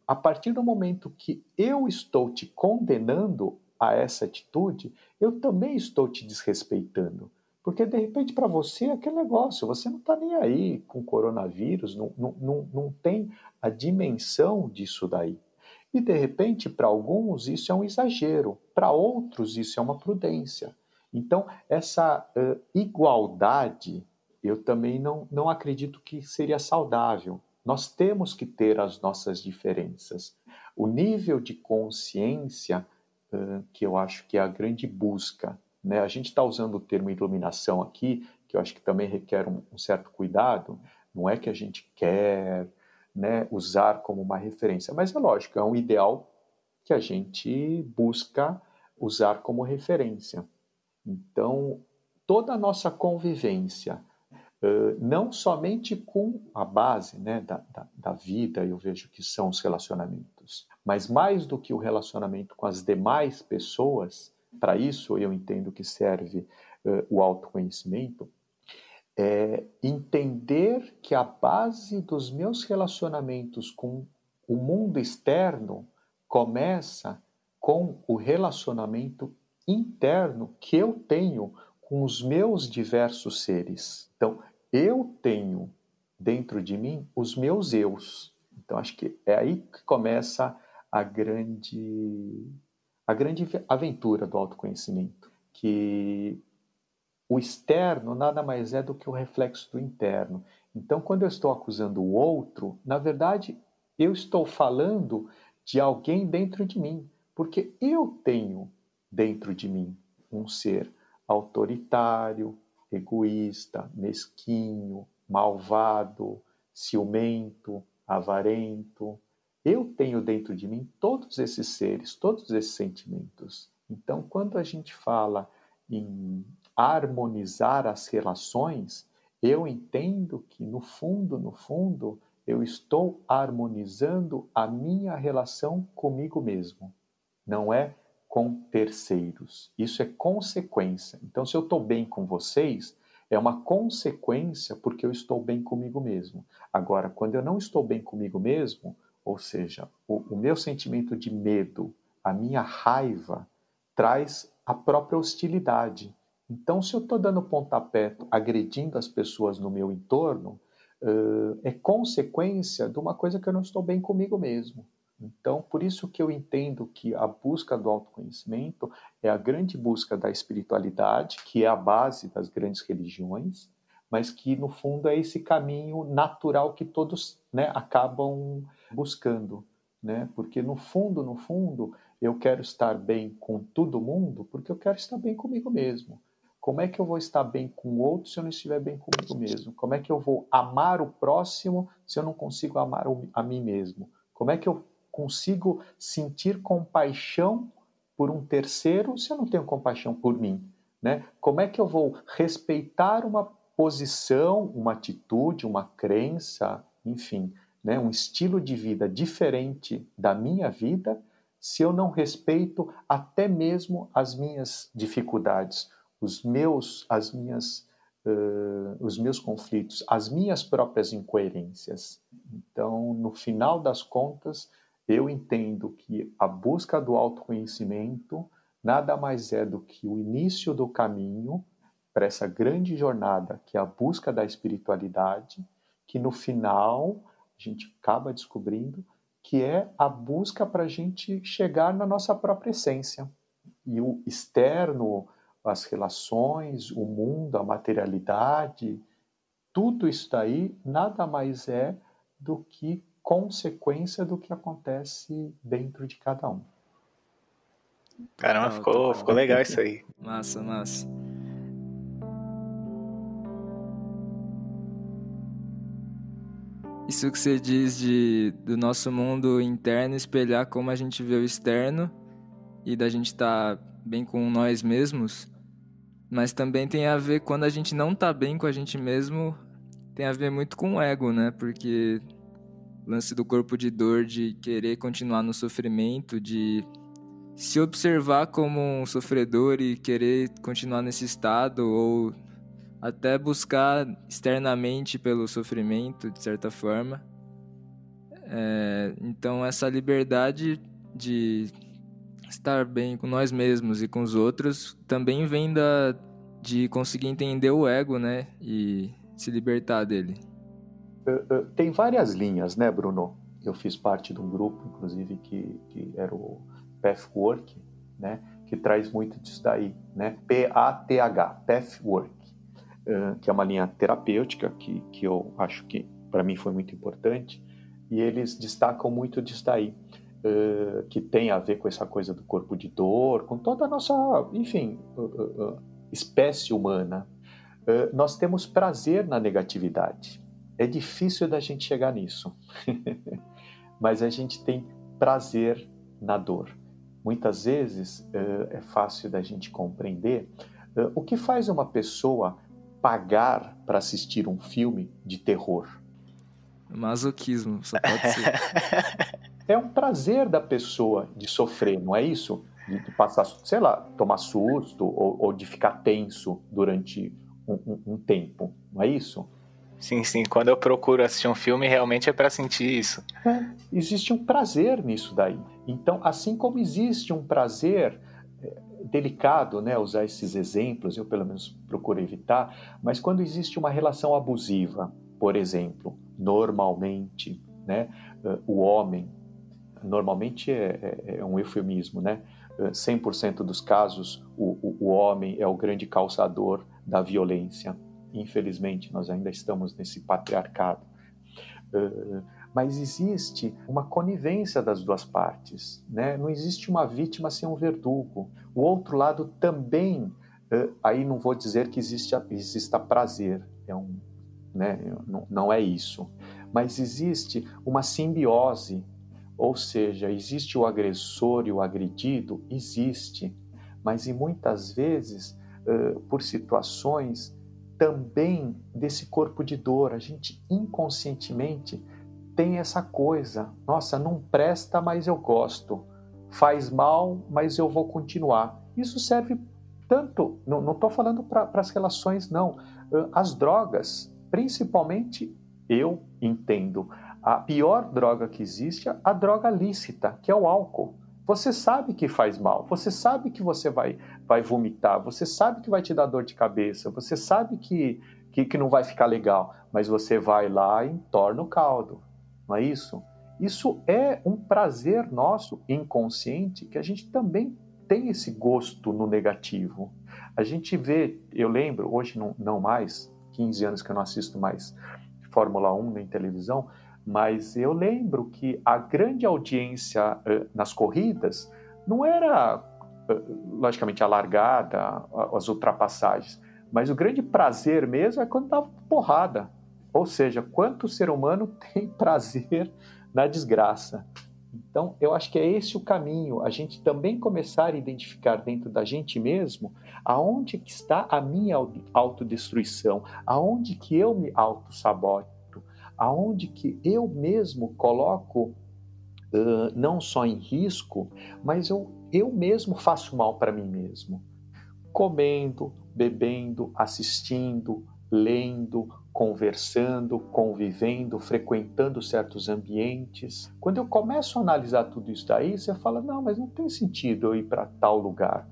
a partir do momento que eu estou te condenando a essa atitude, eu também estou te desrespeitando. Porque, de repente, para você é aquele negócio, você não está nem aí com o coronavírus, não tem a dimensão disso daí. E, de repente, para alguns isso é um exagero, para outros isso é uma prudência. Então, essa igualdade, eu também não acredito que seria saudável. Nós temos que ter as nossas diferenças. O nível de consciência, que eu acho que é a grande busca, né? A gente está usando o termo iluminação aqui, que eu acho que também requer um certo cuidado, não é que a gente quer, né, usar como uma referência, mas é lógico, é um ideal que a gente busca usar como referência. Então, toda a nossa convivência, não somente com a base, né, da vida, eu vejo que são os relacionamentos, mas mais do que o relacionamento com as demais pessoas, para isso eu entendo que serve o autoconhecimento, é entender que a base dos meus relacionamentos com o mundo externo começa com o relacionamento interno que eu tenho com os meus diversos seres. Então, eu tenho dentro de mim os meus eus. Então, acho que é aí que começa a grande aventura do autoconhecimento, que o externo nada mais é do que o reflexo do interno. Então, quando eu estou acusando o outro, na verdade, eu estou falando de alguém dentro de mim, porque eu tenho dentro de mim um ser autoritário, egoísta, mesquinho, malvado, ciumento, avarento. Eu tenho dentro de mim todos esses seres, todos esses sentimentos. Então, quando a gente fala em harmonizar as relações, eu entendo que, no fundo, eu estou harmonizando a minha relação comigo mesmo. Não é com terceiros. Isso é consequência. Então, se eu estou bem com vocês, é uma consequência porque eu estou bem comigo mesmo. Agora, quando eu não estou bem comigo mesmo, ou seja, o meu sentimento de medo, a minha raiva, traz a própria hostilidade. Então, se eu estou dando pontapé, agredindo as pessoas no meu entorno, é consequência de uma coisa que eu não estou bem comigo mesmo. Então, por isso que eu entendo que a busca do autoconhecimento é a grande busca da espiritualidade, que é a base das grandes religiões, mas que, no fundo, é esse caminho natural que todos, né, acabam buscando. Né? Porque, no fundo, eu quero estar bem com todo mundo porque eu quero estar bem comigo mesmo. Como é que eu vou estar bem com o outro se eu não estiver bem comigo mesmo? Como é que eu vou amar o próximo se eu não consigo amar a mim mesmo? Como é que eu consigo sentir compaixão por um terceiro se eu não tenho compaixão por mim? Né? Como é que eu vou respeitar uma posição, uma atitude, uma crença, enfim, né, um estilo de vida diferente da minha vida, se eu não respeito até mesmo as minhas dificuldades, os meus conflitos, as minhas próprias incoerências. Então, no final das contas, eu entendo que a busca do autoconhecimento nada mais é do que o início do caminho para essa grande jornada, que é a busca da espiritualidade, que no final a gente acaba descobrindo que é a busca para a gente chegar na nossa própria essência. E o externo, as relações, o mundo, a materialidade, tudo isso daí nada mais é do que consequência do que acontece dentro de cada um. Caramba, ficou legal isso aí. Massa. Isso que você diz do nosso mundo interno espelhar como a gente vê o externo e da gente estar bem com nós mesmos, mas também tem a ver quando a gente não tá bem com a gente mesmo, tem a ver muito com o ego, né? Porque o lance do corpo de dor, de querer continuar no sofrimento, de se observar como um sofredor e querer continuar nesse estado, ou até buscar externamente pelo sofrimento, de certa forma. Então, essa liberdade de estar bem com nós mesmos e com os outros também vem de conseguir entender o ego, né? E se libertar dele. Tem várias linhas, né, Bruno? Eu fiz parte de um grupo, inclusive, que era o Pathwork, né? Que traz muito disso daí, né? P-A-T-H, Pathwork, que é uma linha terapêutica que eu acho que, para mim, foi muito importante. E eles destacam muito disso daí, que tem a ver com essa coisa do corpo de dor, com toda a nossa, enfim, espécie humana. Nós temos prazer na negatividade. É difícil da gente chegar nisso, mas a gente tem prazer na dor. Muitas vezes é fácil da gente compreender o que faz uma pessoa pagar para assistir um filme de terror. Masoquismo, só pode ser. É um prazer da pessoa de sofrer, não é isso? De passar, sei lá, tomar susto ou de ficar tenso durante um tempo, não é isso? Sim, sim. Quando eu procuro assistir um filme, realmente é para sentir isso. Existe um prazer nisso daí. Então, assim como existe um prazer delicado, né, usar esses exemplos, eu pelo menos procuro evitar, mas quando existe uma relação abusiva, por exemplo, normalmente, né, o homem, normalmente é um eufemismo, né? 100% dos casos, o homem é o grande causador da violência. Infelizmente, nós ainda estamos nesse patriarcado. Mas existe uma conivência das duas partes, né? Não existe uma vítima sem um verdugo. O outro lado também, aí não vou dizer que exista prazer, né? Não é isso. Mas existe uma simbiose, ou seja, existe o agressor e o agredido? Existe, mas e muitas vezes, por situações também desse corpo de dor, a gente inconscientemente tem essa coisa, nossa, não presta, mas eu gosto, faz mal, mas eu vou continuar. Isso serve tanto, não estou falando para as relações, não, as drogas, principalmente, eu entendo, a pior droga que existe é a droga lícita, que é o álcool. Você sabe que faz mal, você sabe que você vai vomitar, você sabe que vai te dar dor de cabeça, você sabe que não vai ficar legal, mas você vai lá e entorna o caldo, não é isso? Isso é um prazer nosso inconsciente que a gente também tem esse gosto no negativo. A gente vê, eu lembro, hoje não mais, 15 anos que eu não assisto mais Fórmula 1 em televisão, mas eu lembro que a grande audiência nas corridas não era, logicamente, a largada, as ultrapassagens, mas o grande prazer mesmo é quando dava porrada. Ou seja, quanto o ser humano tem prazer na desgraça. Então, eu acho que é esse o caminho, a gente também começar a identificar dentro da gente mesmo aonde que está a minha autodestruição, aonde que eu me autossaboto, aonde que eu mesmo coloco não só em risco, mas eu mesmo faço mal para mim mesmo. Comendo, bebendo, assistindo, lendo, conversando, convivendo, frequentando certos ambientes. Quando eu começo a analisar tudo isso daí, você fala, não, mas não tem sentido eu ir para tal lugar.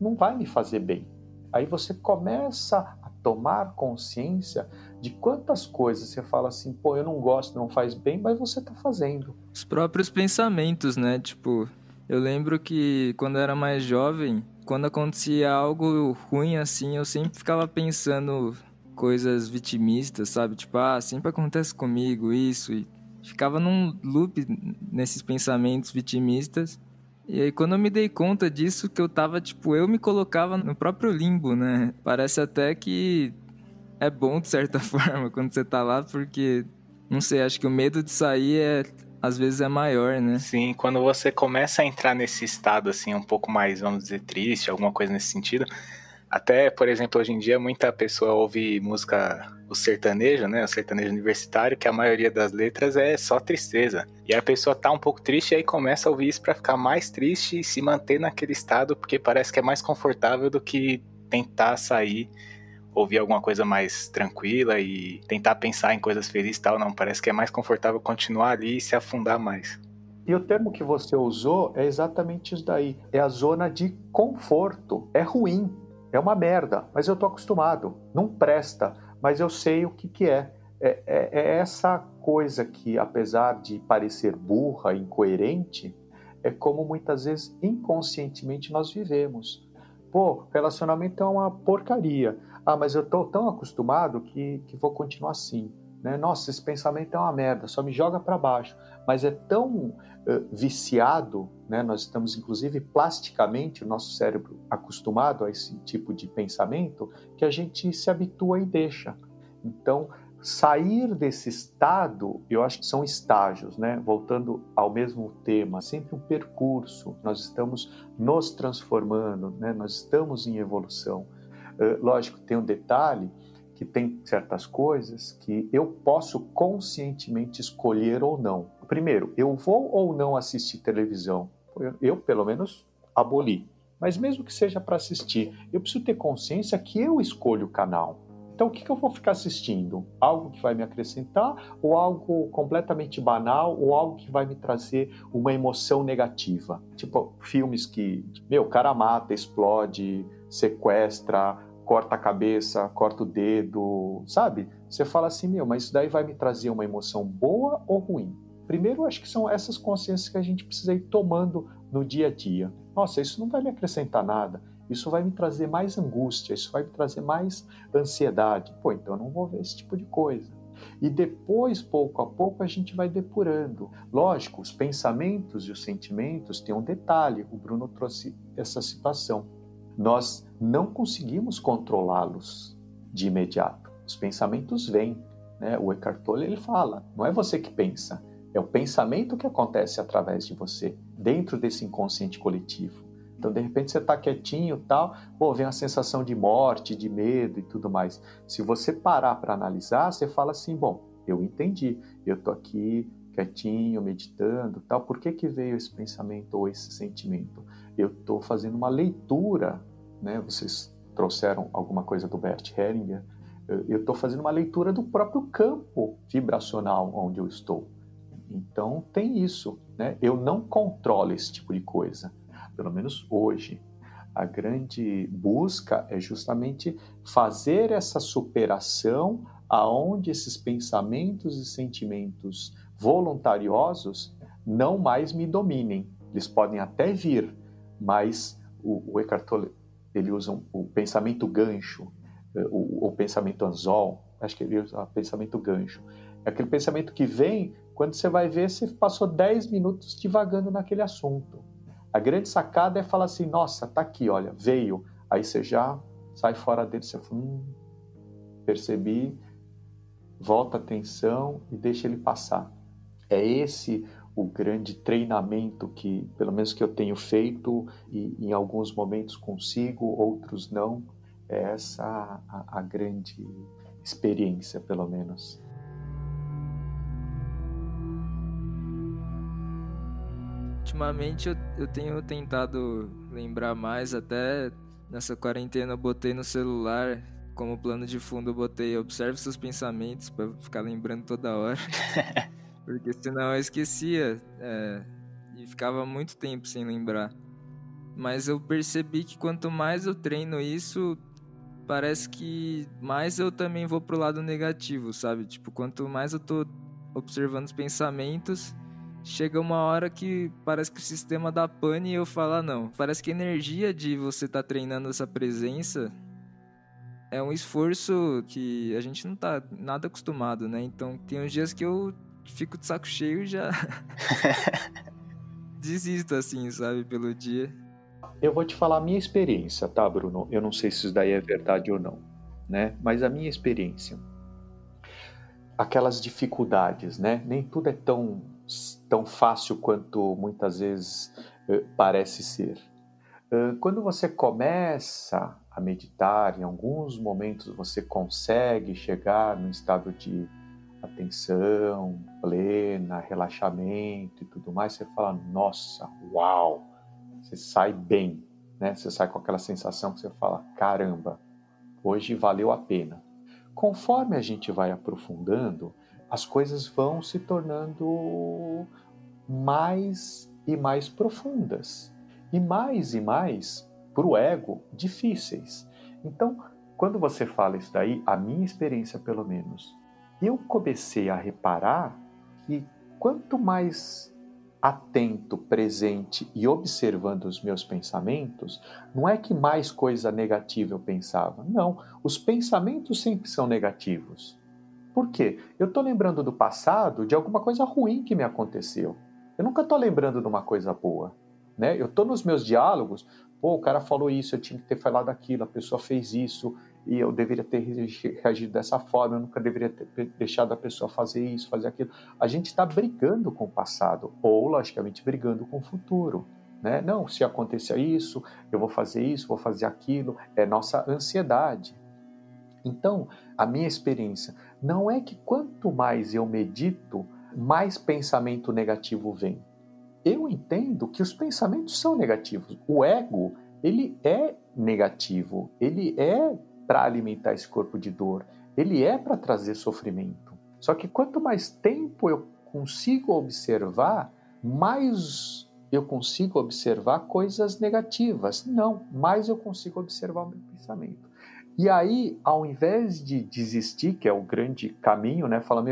Não vai me fazer bem. Aí você começa a tomar consciência de quantas coisas você fala assim, pô, eu não gosto, não faz bem, mas você está fazendo. Os próprios pensamentos, né? Tipo, eu lembro que quando eu era mais jovem, quando acontecia algo ruim assim, eu sempre ficava pensando coisas vitimistas, sabe? Tipo, sempre acontece comigo isso. E ficava num loop nesses pensamentos vitimistas. E aí, quando eu me dei conta disso, que eu tava, tipo, eu me colocava no próprio limbo, né? Parece até que é bom, de certa forma, quando você tá lá, porque, não sei, acho que o medo de sair às vezes é maior, né? Sim, quando você começa a entrar nesse estado, assim, um pouco mais, vamos dizer, triste, alguma coisa nesse sentido, até, por exemplo, hoje em dia, muita pessoa ouve música, o sertanejo, né, o sertanejo universitário, que a maioria das letras é só tristeza. E a pessoa tá um pouco triste e aí começa a ouvir isso pra ficar mais triste e se manter naquele estado, porque parece que é mais confortável do que tentar sair, ouvir alguma coisa mais tranquila e tentar pensar em coisas felizes e tal. Não, parece que é mais confortável continuar ali e se afundar mais. E o termo que você usou é exatamente isso daí. É a zona de conforto. É ruim, é uma merda, mas eu tô acostumado. Não presta, mas eu sei o que é. É essa coisa que, apesar de parecer burra, incoerente, é como muitas vezes inconscientemente nós vivemos. Pô, relacionamento é uma porcaria. Mas eu tô tão acostumado que vou continuar assim. né? Nossa, esse pensamento é uma merda, só me joga para baixo. Mas é tão viciado, né? Nós estamos, inclusive, plasticamente, o nosso cérebro acostumado a esse tipo de pensamento, que a gente se habitua e deixa. Então, sair desse estado, eu acho que são estágios, né? Voltando ao mesmo tema, sempre um percurso. Nós estamos nos transformando, né? Nós estamos em evolução. Lógico, tem um detalhe, que tem certas coisas que eu posso conscientemente escolher ou não. Primeiro, eu vou ou não assistir televisão? Eu pelo menos, aboli. Mas mesmo que seja para assistir, eu preciso ter consciência que eu escolho o canal. Então, o que eu vou ficar assistindo? Algo que vai me acrescentar ou algo completamente banal ou algo que vai me trazer uma emoção negativa? Tipo, filmes que, o cara mata, explode, sequestra, corta a cabeça, corta o dedo, sabe? Você fala assim, mas isso daí vai me trazer uma emoção boa ou ruim? Primeiro, acho que são essas consciências que a gente precisa ir tomando no dia a dia. Nossa, isso não vai me acrescentar nada. Isso vai me trazer mais angústia, isso vai me trazer mais ansiedade. Então eu não vou ver esse tipo de coisa. E depois, pouco a pouco, a gente vai depurando. Lógico, os pensamentos e os sentimentos têm um detalhe. O Bruno trouxe essa situação. Nós não conseguimos controlá-los de imediato. Os pensamentos vêm, né? O Eckhart Tolle, ele fala, não é você que pensa, é o pensamento que acontece através de você, dentro desse inconsciente coletivo. Então, de repente, você está quietinho e tal, vem uma sensação de morte, de medo e tudo mais. Se você parar para analisar, você fala assim, eu entendi, eu estou aqui quietinho, meditando, tal. Por que veio esse pensamento ou esse sentimento? Eu estou fazendo uma leitura, né? Vocês trouxeram alguma coisa do Bert Hellinger. Eu estou fazendo uma leitura do próprio campo vibracional onde eu estou. Então, tem isso, né? Eu não controlo esse tipo de coisa. Pelo menos hoje, a grande busca é justamente fazer essa superação aonde esses pensamentos e sentimentos voluntariosos não mais me dominem. Eles podem até vir, mas o Eckhart Tolle, ele usa o pensamento gancho, o pensamento anzol, acho que ele usa o pensamento gancho. É aquele pensamento que vem, quando você vai ver, você passou 10 minutos divagando naquele assunto. A grande sacada é falar assim, nossa, tá aqui, olha, veio. Aí você já sai fora dele, você fala, percebi, volta a atenção e deixa ele passar. É esse o grande treinamento que, pelo menos que eu tenho feito, e em alguns momentos consigo, outros não. É essa a grande experiência, pelo menos. Ultimamente eu tenho tentado lembrar mais, até nessa quarentena eu botei no celular, como plano de fundo eu botei observe seus pensamentos para ficar lembrando toda hora, porque senão eu esquecia e ficava muito tempo sem lembrar. Mas eu percebi que quanto mais eu treino isso, parece que mais eu também vou pro lado negativo, sabe? Tipo, quanto mais eu tô observando os pensamentos, chega uma hora que parece que o sistema dá pane e eu falo, não, parece que a energia de você tá treinando essa presença é um esforço que a gente não tá nada acostumado, né? Então tem uns dias que eu fico de saco cheio e já desisto assim, sabe, pelo dia. Eu vou te falar a minha experiência, tá, Bruno? Eu não sei se isso daí é verdade ou não, né? Mas a minha experiência. Aquelas dificuldades, né? Nem tudo é tão fácil quanto muitas vezes parece ser. Quando você começa a meditar, em alguns momentos você consegue chegar num estado de atenção plena, relaxamento e tudo mais, você fala, nossa, uau! Você sai bem, né? Você sai com aquela sensação que você fala, caramba, hoje valeu a pena. Conforme a gente vai aprofundando, as coisas vão se tornando mais e mais profundas. E mais, para o ego, difíceis. Então, quando você fala isso daí, a minha experiência pelo menos, eu comecei a reparar que quanto mais atento, presente e observando os meus pensamentos, não é que mais coisa negativa eu pensava. Não, os pensamentos sempre são negativos. Por quê? Eu estou lembrando do passado de alguma coisa ruim que me aconteceu. Eu nunca estou lembrando de uma coisa boa. Né? Eu estou nos meus diálogos, o cara falou isso, eu tinha que ter falado aquilo, a pessoa fez isso, e eu deveria ter reagido dessa forma, eu nunca deveria ter deixado a pessoa fazer isso, fazer aquilo. A gente está brigando com o passado, ou, logicamente, brigando com o futuro. Né? Não, se acontecer isso, eu vou fazer isso, vou fazer aquilo, é nossa ansiedade. Então, a minha experiência não é que quanto mais eu medito, mais pensamento negativo vem. Eu entendo que os pensamentos são negativos. O ego, ele é negativo, ele é para alimentar esse corpo de dor, ele é para trazer sofrimento. Só que quanto mais tempo eu consigo observar, mais eu consigo observar coisas negativas. Não, mais eu consigo observar o meu pensamento. E aí, ao invés de desistir, que é o grande caminho, né? Fala,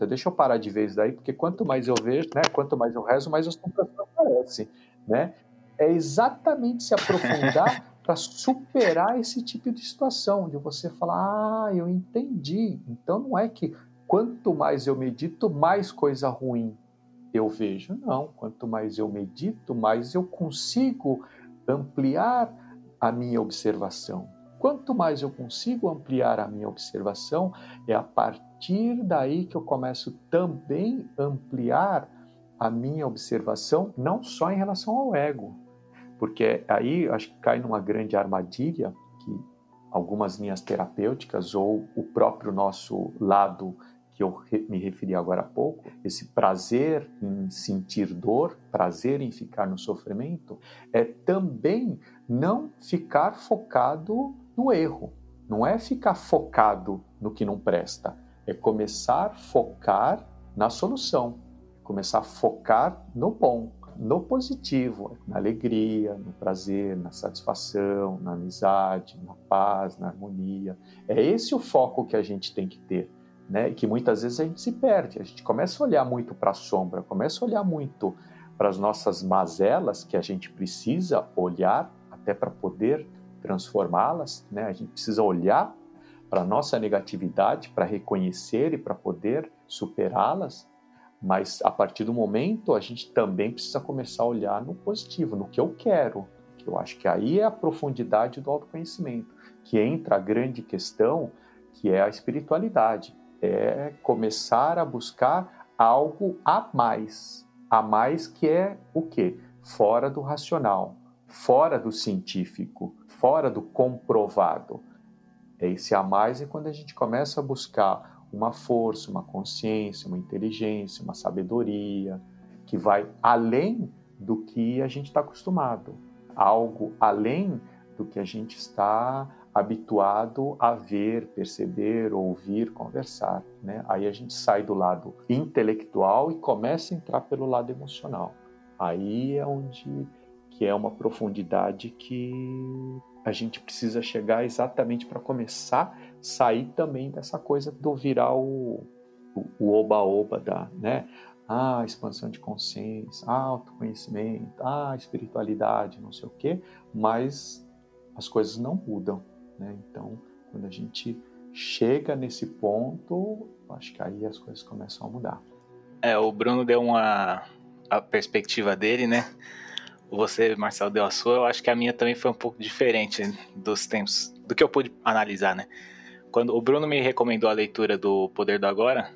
deixa eu parar de ver isso daí, porque quanto mais eu vejo, né? Quanto mais eu rezo, mais as tentações aparecem, né? É exatamente se aprofundar para superar esse tipo de situação, de você falar, eu entendi. Então não é que quanto mais eu medito, mais coisa ruim eu vejo. Não, quanto mais eu medito, mais eu consigo ampliar a minha observação. Quanto mais eu consigo ampliar a minha observação, é a partir daí que eu começo também a ampliar a minha observação, não só em relação ao ego, porque aí acho que cai numa grande armadilha que algumas linhas terapêuticas ou o próprio nosso lado que eu me referi agora há pouco, esse prazer em sentir dor, prazer em ficar no sofrimento, é também não ficar focado no erro. Não é ficar focado no que não presta, é começar a focar na solução, começar a focar no bom, no positivo, na alegria, no prazer, na satisfação, na amizade, na paz, na harmonia. É esse o foco que a gente tem que ter. Né? E que muitas vezes a gente se perde, a gente começa a olhar muito para a sombra, começa a olhar muito para as nossas mazelas que a gente precisa olhar até para poder transformá-las, né? A gente precisa olhar para a nossa negatividade, para reconhecer e para poder superá-las, mas a partir do momento a gente também precisa começar a olhar no positivo, no que eu quero, que eu acho que aí é a profundidade do autoconhecimento, que entra a grande questão, que é a espiritualidade. É começar a buscar algo a mais que é o quê? Fora do racional, fora do científico, fora do comprovado. Esse a mais é quando a gente começa a buscar uma força, uma consciência, uma inteligência, uma sabedoria, que vai além do que a gente está acostumado, algo além do que a gente está habituado a ver, perceber, ouvir, conversar, né? Aí a gente sai do lado intelectual e começa a entrar pelo lado emocional. Aí é onde que é uma profundidade que a gente precisa chegar exatamente para começar a sair também dessa coisa do virar o oba-oba da, né? Expansão de consciência, autoconhecimento, espiritualidade, não sei o quê, mas as coisas não mudam. Né? Então, quando a gente chega nesse ponto, acho que aí as coisas começam a mudar. O Bruno deu a perspectiva dele, né? Você, Marcelo, deu a sua. Eu acho que a minha também foi um pouco diferente dos tempos, do que eu pude analisar, né? Quando o Bruno me recomendou a leitura do Poder do Agora,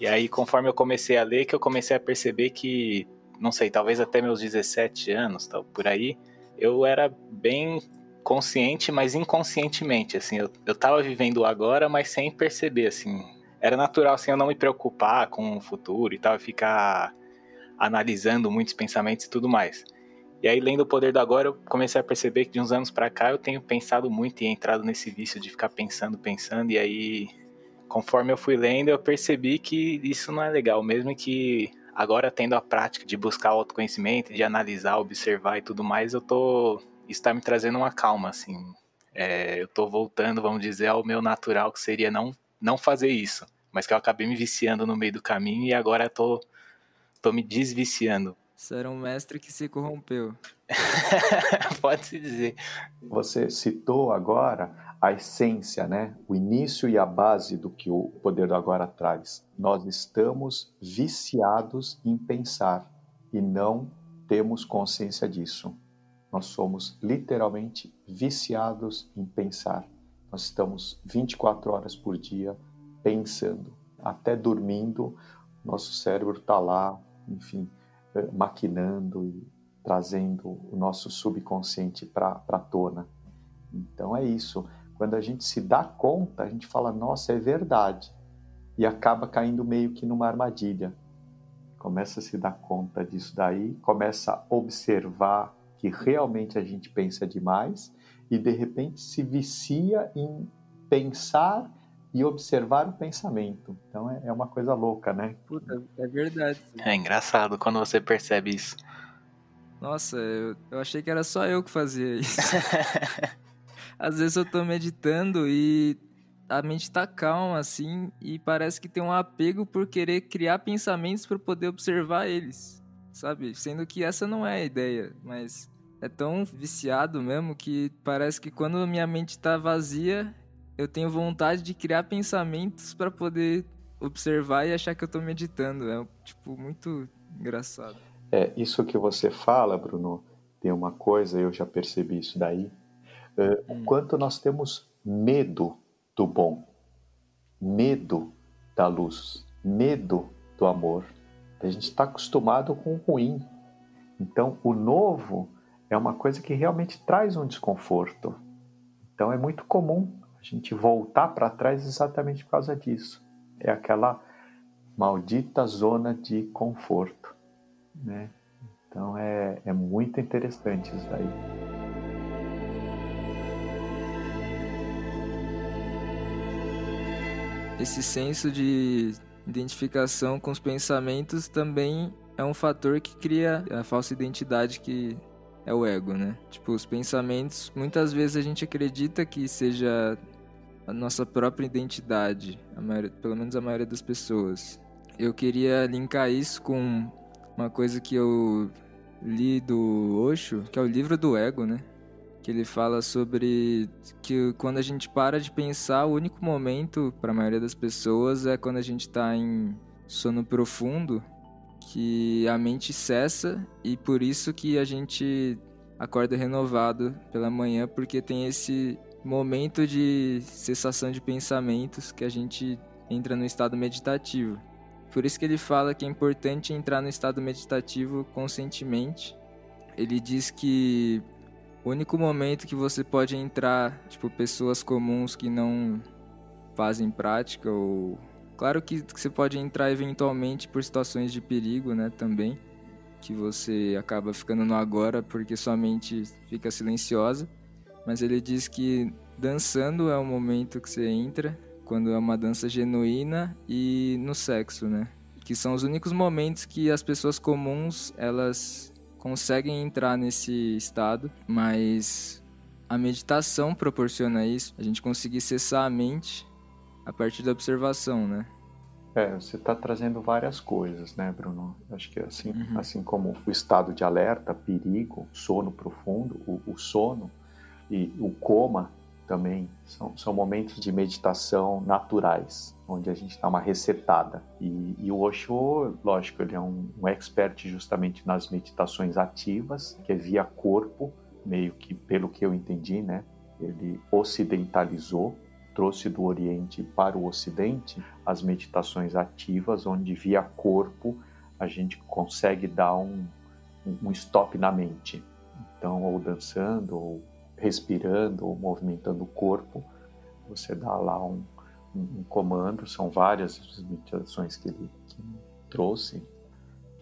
e aí conforme eu comecei a ler, que eu comecei a perceber que, não sei, talvez até meus 17 anos, por aí, eu era bem consciente, mas inconscientemente, assim, eu tava vivendo o agora, mas sem perceber, assim, era natural, assim, eu não me preocupar com o futuro e tal, ficar analisando muitos pensamentos e tudo mais. E aí, lendo O Poder do Agora, eu comecei a perceber que de uns anos pra cá eu tenho pensado muito e entrado nesse vício de ficar pensando, e aí, conforme eu fui lendo, eu percebi que isso não é legal, mesmo que agora tendo a prática de buscar o autoconhecimento, de analisar, observar e tudo mais, isso tá me trazendo uma calma, assim. Eu tô voltando, vamos dizer, ao meu natural, que seria não fazer isso. Mas que eu acabei me viciando no meio do caminho e agora tô me desviciando. Você era um mestre que se corrompeu. Pode-se dizer. Você citou agora a essência, né? O início e a base do que o Poder do Agora traz. Nós estamos viciados em pensar e não temos consciência disso. Nós somos literalmente viciados em pensar. Nós estamos 24 horas por dia pensando. Até dormindo, nosso cérebro está lá, enfim, maquinando e trazendo o nosso subconsciente para a tona. Então é isso. Quando a gente se dá conta, a gente fala, nossa, é verdade. E acaba caindo meio que numa armadilha. Começa a se dar conta disso daí, começa a observar que realmente a gente pensa demais e de repente se vicia em pensar e observar o pensamento. Então é uma coisa louca, né? Puta, é verdade. É engraçado quando você percebe isso. Nossa, eu achei que era só eu que fazia isso. Às vezes eu tô meditando e a mente tá calma, assim, e parece que tem um apego por querer criar pensamentos para poder observar eles, sabe? Sendo que essa não é a ideia, mas é tão viciado mesmo que parece que quando minha mente tá vazia, eu tenho vontade de criar pensamentos para poder observar e achar que eu tô meditando. É, tipo, muito engraçado. Isso que você fala, Bruno, tem uma coisa, eu já percebi isso daí, o quanto nós temos medo do bom, medo da luz, medo do amor. A gente está acostumado com o ruim. Então, o novo é uma coisa que realmente traz um desconforto. Então, é muito comum a gente voltar para trás exatamente por causa disso. É aquela maldita zona de conforto, né? Então, é muito interessante isso daí. Esse senso de identificação com os pensamentos também é um fator que cria a falsa identidade que é o ego, né? Tipo, os pensamentos, muitas vezes a gente acredita que seja a nossa própria identidade, pelo menos a maioria das pessoas. Eu queria linkar isso com uma coisa que eu li do Osho, que é o livro do ego, né? Que ele fala sobre que quando a gente para de pensar, o único momento para a maioria das pessoas é quando a gente está em sono profundo, que a mente cessa e por isso que a gente acorda renovado pela manhã, porque tem esse momento de cessação de pensamentos que a gente entra no estado meditativo. Por isso que ele fala que é importante entrar no estado meditativo conscientemente. Ele diz que o único momento que você pode entrar, tipo, pessoas comuns que não fazem prática ou... Claro que você pode entrar eventualmente por situações de perigo, né, também, que você acaba ficando no agora porque sua mente fica silenciosa. Mas ele diz que dançando é o momento que você entra, quando é uma dança genuína, e no sexo, né? Que são os únicos momentos que as pessoas comuns, elas conseguem entrar nesse estado, mas a meditação proporciona isso, a gente conseguir cessar a mente a partir da observação, né? Você está trazendo várias coisas, né, Bruno? Acho que assim como o estado de alerta, perigo, sono profundo, o sono e o coma também são momentos de meditação naturais, onde a gente dá uma resetada. E o Osho, lógico, ele é um expert justamente nas meditações ativas, que é via corpo, meio que, pelo que eu entendi, né? Ele ocidentalizou, trouxe do Oriente para o Ocidente as meditações ativas, onde via corpo a gente consegue dar um stop na mente. Então, ou dançando, ou respirando, ou movimentando o corpo, você dá lá um comando. São várias as meditações que ele trouxe,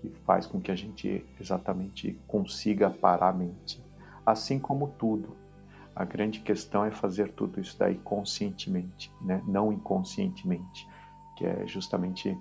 que faz com que a gente exatamente consiga parar a mente. Assim como tudo. A grande questão é fazer tudo isso daí conscientemente, né? Não inconscientemente, que é justamente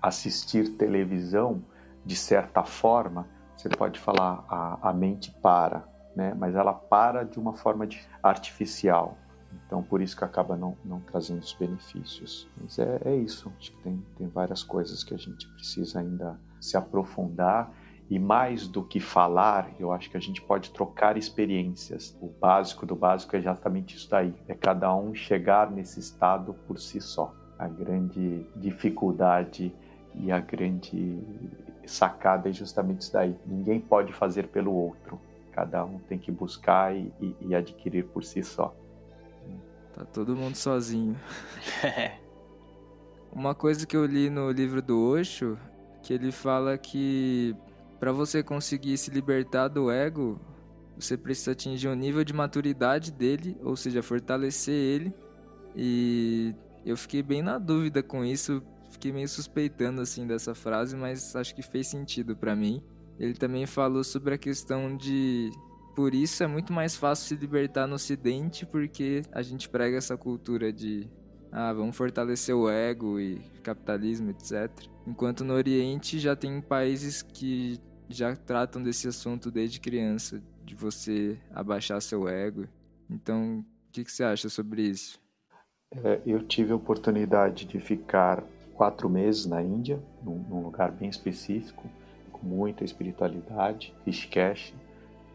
assistir televisão, de certa forma, você pode falar a mente para, né? Mas ela para de uma forma artificial. Então, por isso que acaba não trazendo os benefícios. Mas é isso, acho que tem várias coisas que a gente precisa ainda se aprofundar E mais do que falar, eu acho que a gente pode trocar experiências. O básico do básico é exatamente isso daí. É cada um chegar nesse estado por si só. A grande dificuldade e a grande sacada é justamente isso daí. Ninguém pode fazer pelo outro. Cada um tem que buscar e adquirir por si só. Tá todo mundo sozinho. Uma coisa que eu li no livro do Osho, que ele fala que para você conseguir se libertar do ego, você precisa atingir um nível de maturidade dele, ou seja, fortalecer ele. E eu fiquei bem na dúvida com isso, fiquei meio suspeitando assim dessa frase, mas acho que fez sentido para mim. Ele também falou sobre a questão de... Por isso é muito mais fácil se libertar no Ocidente, porque a gente prega essa cultura de vamos fortalecer o ego e capitalismo, etc. Enquanto no Oriente já tem países que já tratam desse assunto desde criança, de você abaixar seu ego. Então, o que você acha sobre isso? Eu tive a oportunidade de ficar 4 meses na Índia, num lugar bem específico, com muita espiritualidade, Rishikesh.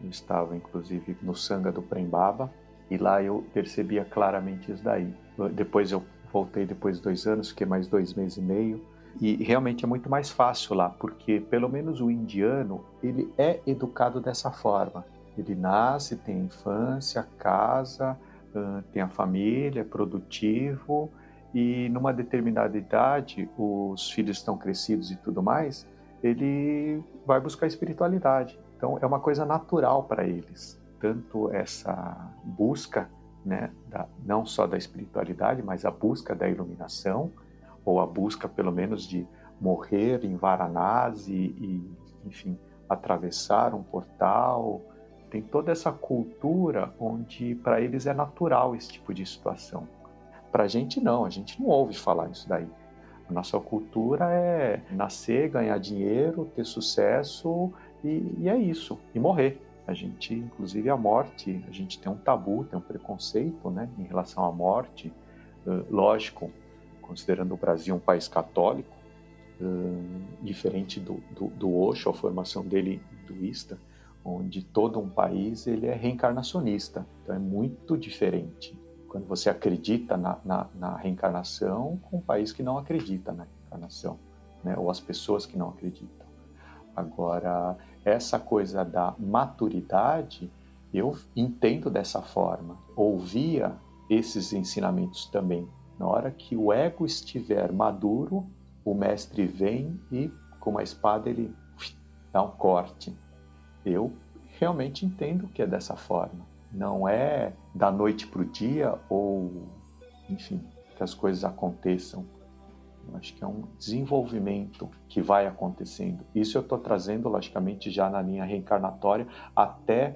Eu estava, inclusive, no Sangha do Prem Baba, e lá eu percebia claramente isso daí. Depois eu voltei depois de 2 anos, fiquei mais 2 meses e meio, e realmente é muito mais fácil lá, porque pelo menos o indiano, ele é educado dessa forma. Ele nasce, tem a infância, casa, tem a família, é produtivo, e numa determinada idade, os filhos estão crescidos e tudo mais, ele vai buscar espiritualidade. Então é uma coisa natural para eles, tanto essa busca, né, não só da espiritualidade, mas a busca da iluminação, ou a busca pelo menos de morrer em Varanasi e enfim, atravessar um portal. Tem toda essa cultura onde para eles é natural esse tipo de situação. Para a gente não ouve falar isso daí. A nossa cultura é nascer, ganhar dinheiro, ter sucesso e é isso, e morrer. A gente, inclusive a morte, a gente tem um tabu, tem um preconceito, né, em relação à morte. Lógico, considerando o Brasil um país católico, diferente do Osho, a formação dele hinduísta, onde todo um país ele é reencarnacionista, então é muito diferente quando você acredita na reencarnação com um país que não acredita na reencarnação, né? Ou as pessoas que não acreditam. Agora, essa coisa da maturidade, eu entendo dessa forma, ouvia esses ensinamentos também. Na hora que o ego estiver maduro, o mestre vem e com uma espada ele dá um corte. Eu realmente entendo que é dessa forma. Não é da noite para o dia ou, enfim, que as coisas aconteçam. Eu acho que é um desenvolvimento que vai acontecendo. Isso eu estou trazendo, logicamente, já na linha reencarnatória, até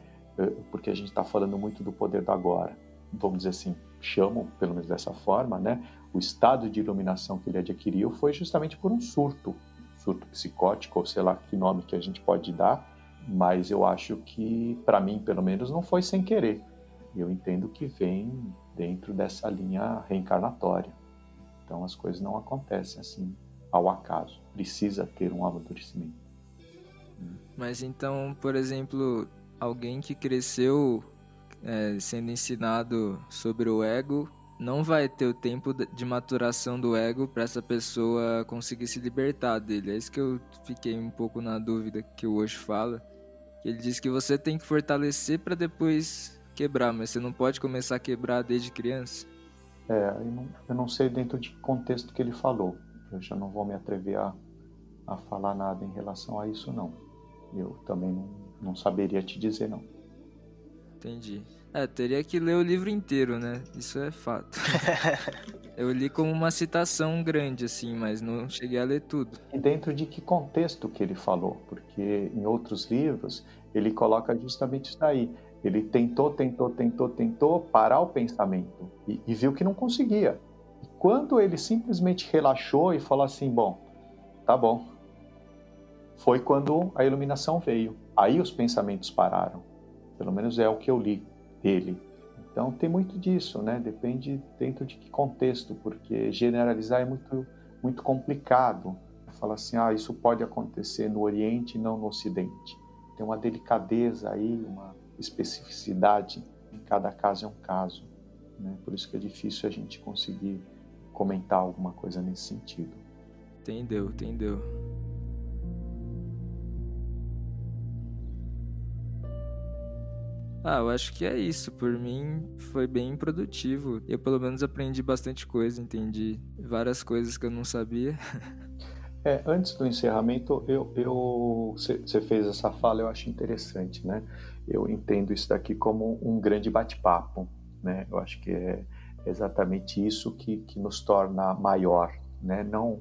porque a gente está falando muito do poder do agora. Vamos dizer assim, chamam, pelo menos dessa forma, né? O estado de iluminação que ele adquiriu foi justamente por um surto psicótico, ou sei lá que nome que a gente pode dar, mas eu acho que, para mim, pelo menos, não foi sem querer. Eu entendo que vem dentro dessa linha reencarnatória. Então, as coisas não acontecem assim, ao acaso. Precisa ter um amadurecimento. Mas então, por exemplo, alguém que cresceu sendo ensinado sobre o ego, não vai ter o tempo de maturação do ego para essa pessoa conseguir se libertar dele. É isso que eu fiquei um pouco na dúvida que o Osho fala. Ele diz que você tem que fortalecer para depois quebrar, mas você não pode começar a quebrar desde criança. Eu não sei dentro de que contexto que ele falou. Eu já não vou me atrever a falar nada em relação a isso, não. Eu também não saberia te dizer, não. Entendi. Teria que ler o livro inteiro, né? Isso é fato. Eu li como uma citação grande, assim, mas não cheguei a ler tudo. E dentro de que contexto que ele falou? Porque em outros livros ele coloca justamente isso daí. Ele tentou parar o pensamento e viu que não conseguia. E quando ele simplesmente relaxou e falou assim, bom, tá bom, foi quando a iluminação veio. Aí os pensamentos pararam. Pelo menos é o que eu li dele. Então tem muito disso, né? Depende dentro de que contexto, porque generalizar é muito complicado. fala assim, isso pode acontecer no Oriente e não no Ocidente. Tem uma delicadeza aí, uma especificidade, em cada caso é um caso, né? Por isso que é difícil a gente conseguir comentar alguma coisa nesse sentido. Entendeu. Eu acho que é isso. Por mim, foi bem produtivo. Eu, pelo menos, aprendi bastante coisa, entendi várias coisas que eu não sabia. Antes do encerramento, você fez essa fala, eu acho interessante, né? Eu entendo isso daqui como um grande bate-papo, né? Eu acho que é exatamente isso que nos torna maior, né? Não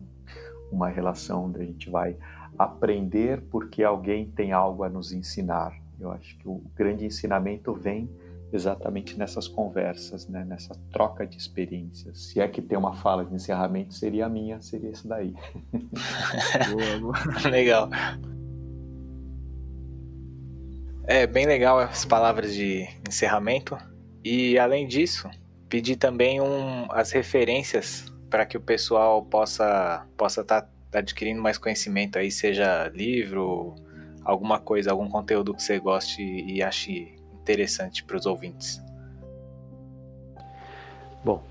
uma relação onde a gente vai aprender porque alguém tem algo a nos ensinar. Eu acho que o grande ensinamento vem exatamente nessas conversas, né? Nessa troca de experiências. Se é que tem uma fala de encerramento, seria a minha, seria isso daí. Boa. Legal. Bem legal as palavras de encerramento. E além disso, pedir também as referências para que o pessoal possa estar adquirindo mais conhecimento aí, seja livro, alguma coisa, algum conteúdo que você goste e ache interessante para os ouvintes. Bom,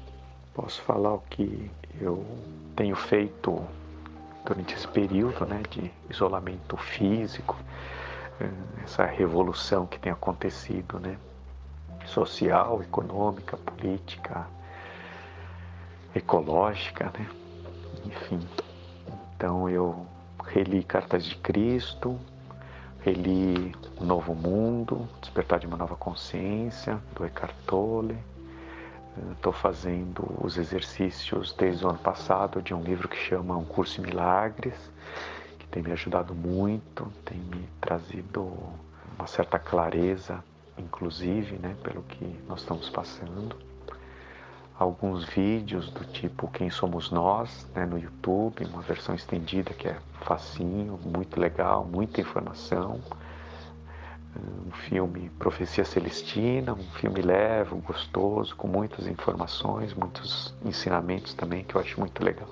posso falar o que eu tenho feito durante esse período, né, de isolamento físico, essa revolução que tem acontecido, né, social, econômica, política, ecológica, né, enfim. Então eu reli Cartas de Cristo, reli O Novo Mundo, Despertar de uma Nova Consciência, do Eckhart Tolle. Estou fazendo os exercícios desde o ano passado de um livro que chama Um Curso em Milagres, que tem me ajudado muito, tem me trazido uma certa clareza, inclusive, né, pelo que nós estamos passando. Alguns vídeos do tipo Quem Somos Nós, né, no YouTube, uma versão estendida que é facinho, muito legal, muita informação. Um filme Profecia Celestina, um filme leve, gostoso, com muitas informações, muitos ensinamentos também, que eu acho muito legal.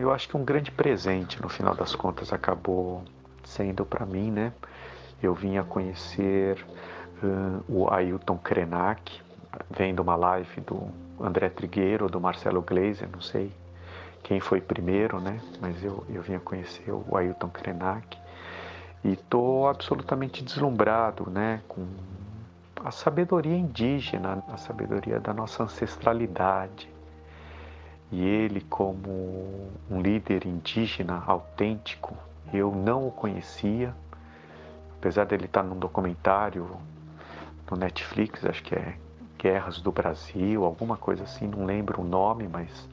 Eu acho que um grande presente, no final das contas, acabou sendo para mim, né? Eu vim a conhecer o Ailton Krenak, vendo uma live do André Trigueiro, do Marcelo Gleiser, não sei quem foi primeiro, né? Mas eu vim a conhecer o Ailton Krenak. E estou absolutamente deslumbrado, né, com a sabedoria indígena, a sabedoria da nossa ancestralidade. E ele, como um líder indígena autêntico, eu não o conhecia, apesar dele estar num documentário no Netflix, acho que é Guerras do Brasil, alguma coisa assim, não lembro o nome, mas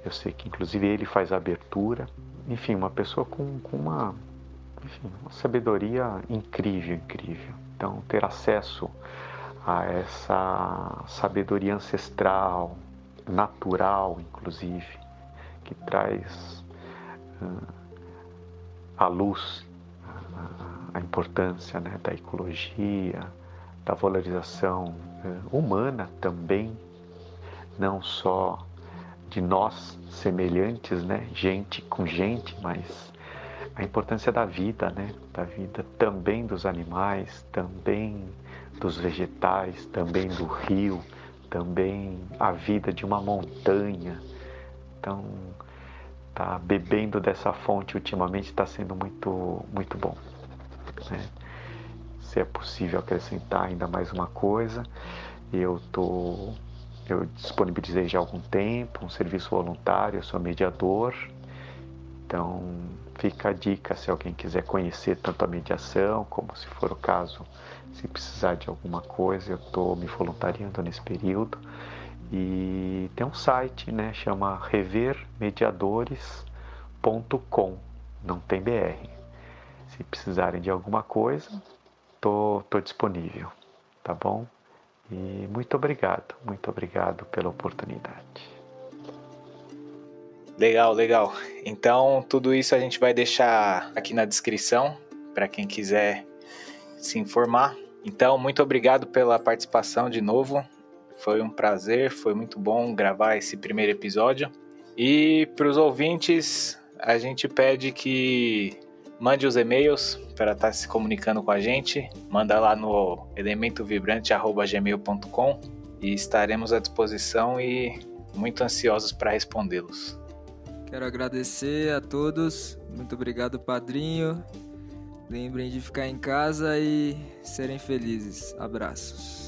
eu sei que inclusive ele faz a abertura. Enfim, uma pessoa com uma sabedoria incrível. Então, ter acesso a essa sabedoria ancestral, natural, inclusive, que traz à luz a importância, né, da ecologia, da valorização humana também, não só de nós semelhantes, né, gente com gente, mas a importância da vida, né? Da vida também dos animais, também dos vegetais, também do rio, também a vida de uma montanha. Então, tá bebendo dessa fonte ultimamente está sendo muito, muito bom, né? Se é possível acrescentar ainda mais uma coisa, eu disponibilizei já há algum tempo um serviço voluntário, eu sou mediador. Então, fica a dica se alguém quiser conhecer tanto a mediação, como se for o caso, se precisar de alguma coisa, eu estou me voluntariando nesse período. E tem um site, né, chama revermediadores.com, não tem BR. Se precisarem de alguma coisa, tô disponível, tá bom? E muito obrigado pela oportunidade. Legal. Então, tudo isso a gente vai deixar aqui na descrição para quem quiser se informar. Então, muito obrigado pela participação de novo. Foi um prazer, foi muito bom gravar esse primeiro episódio. E para os ouvintes, a gente pede que mande os e-mails para estar se comunicando com a gente. Manda lá no elementovibrante@gmail.com e estaremos à disposição e muito ansiosos para respondê-los. Quero agradecer a todos. Muito obrigado, padrinho. Lembrem de ficar em casa e serem felizes. Abraços.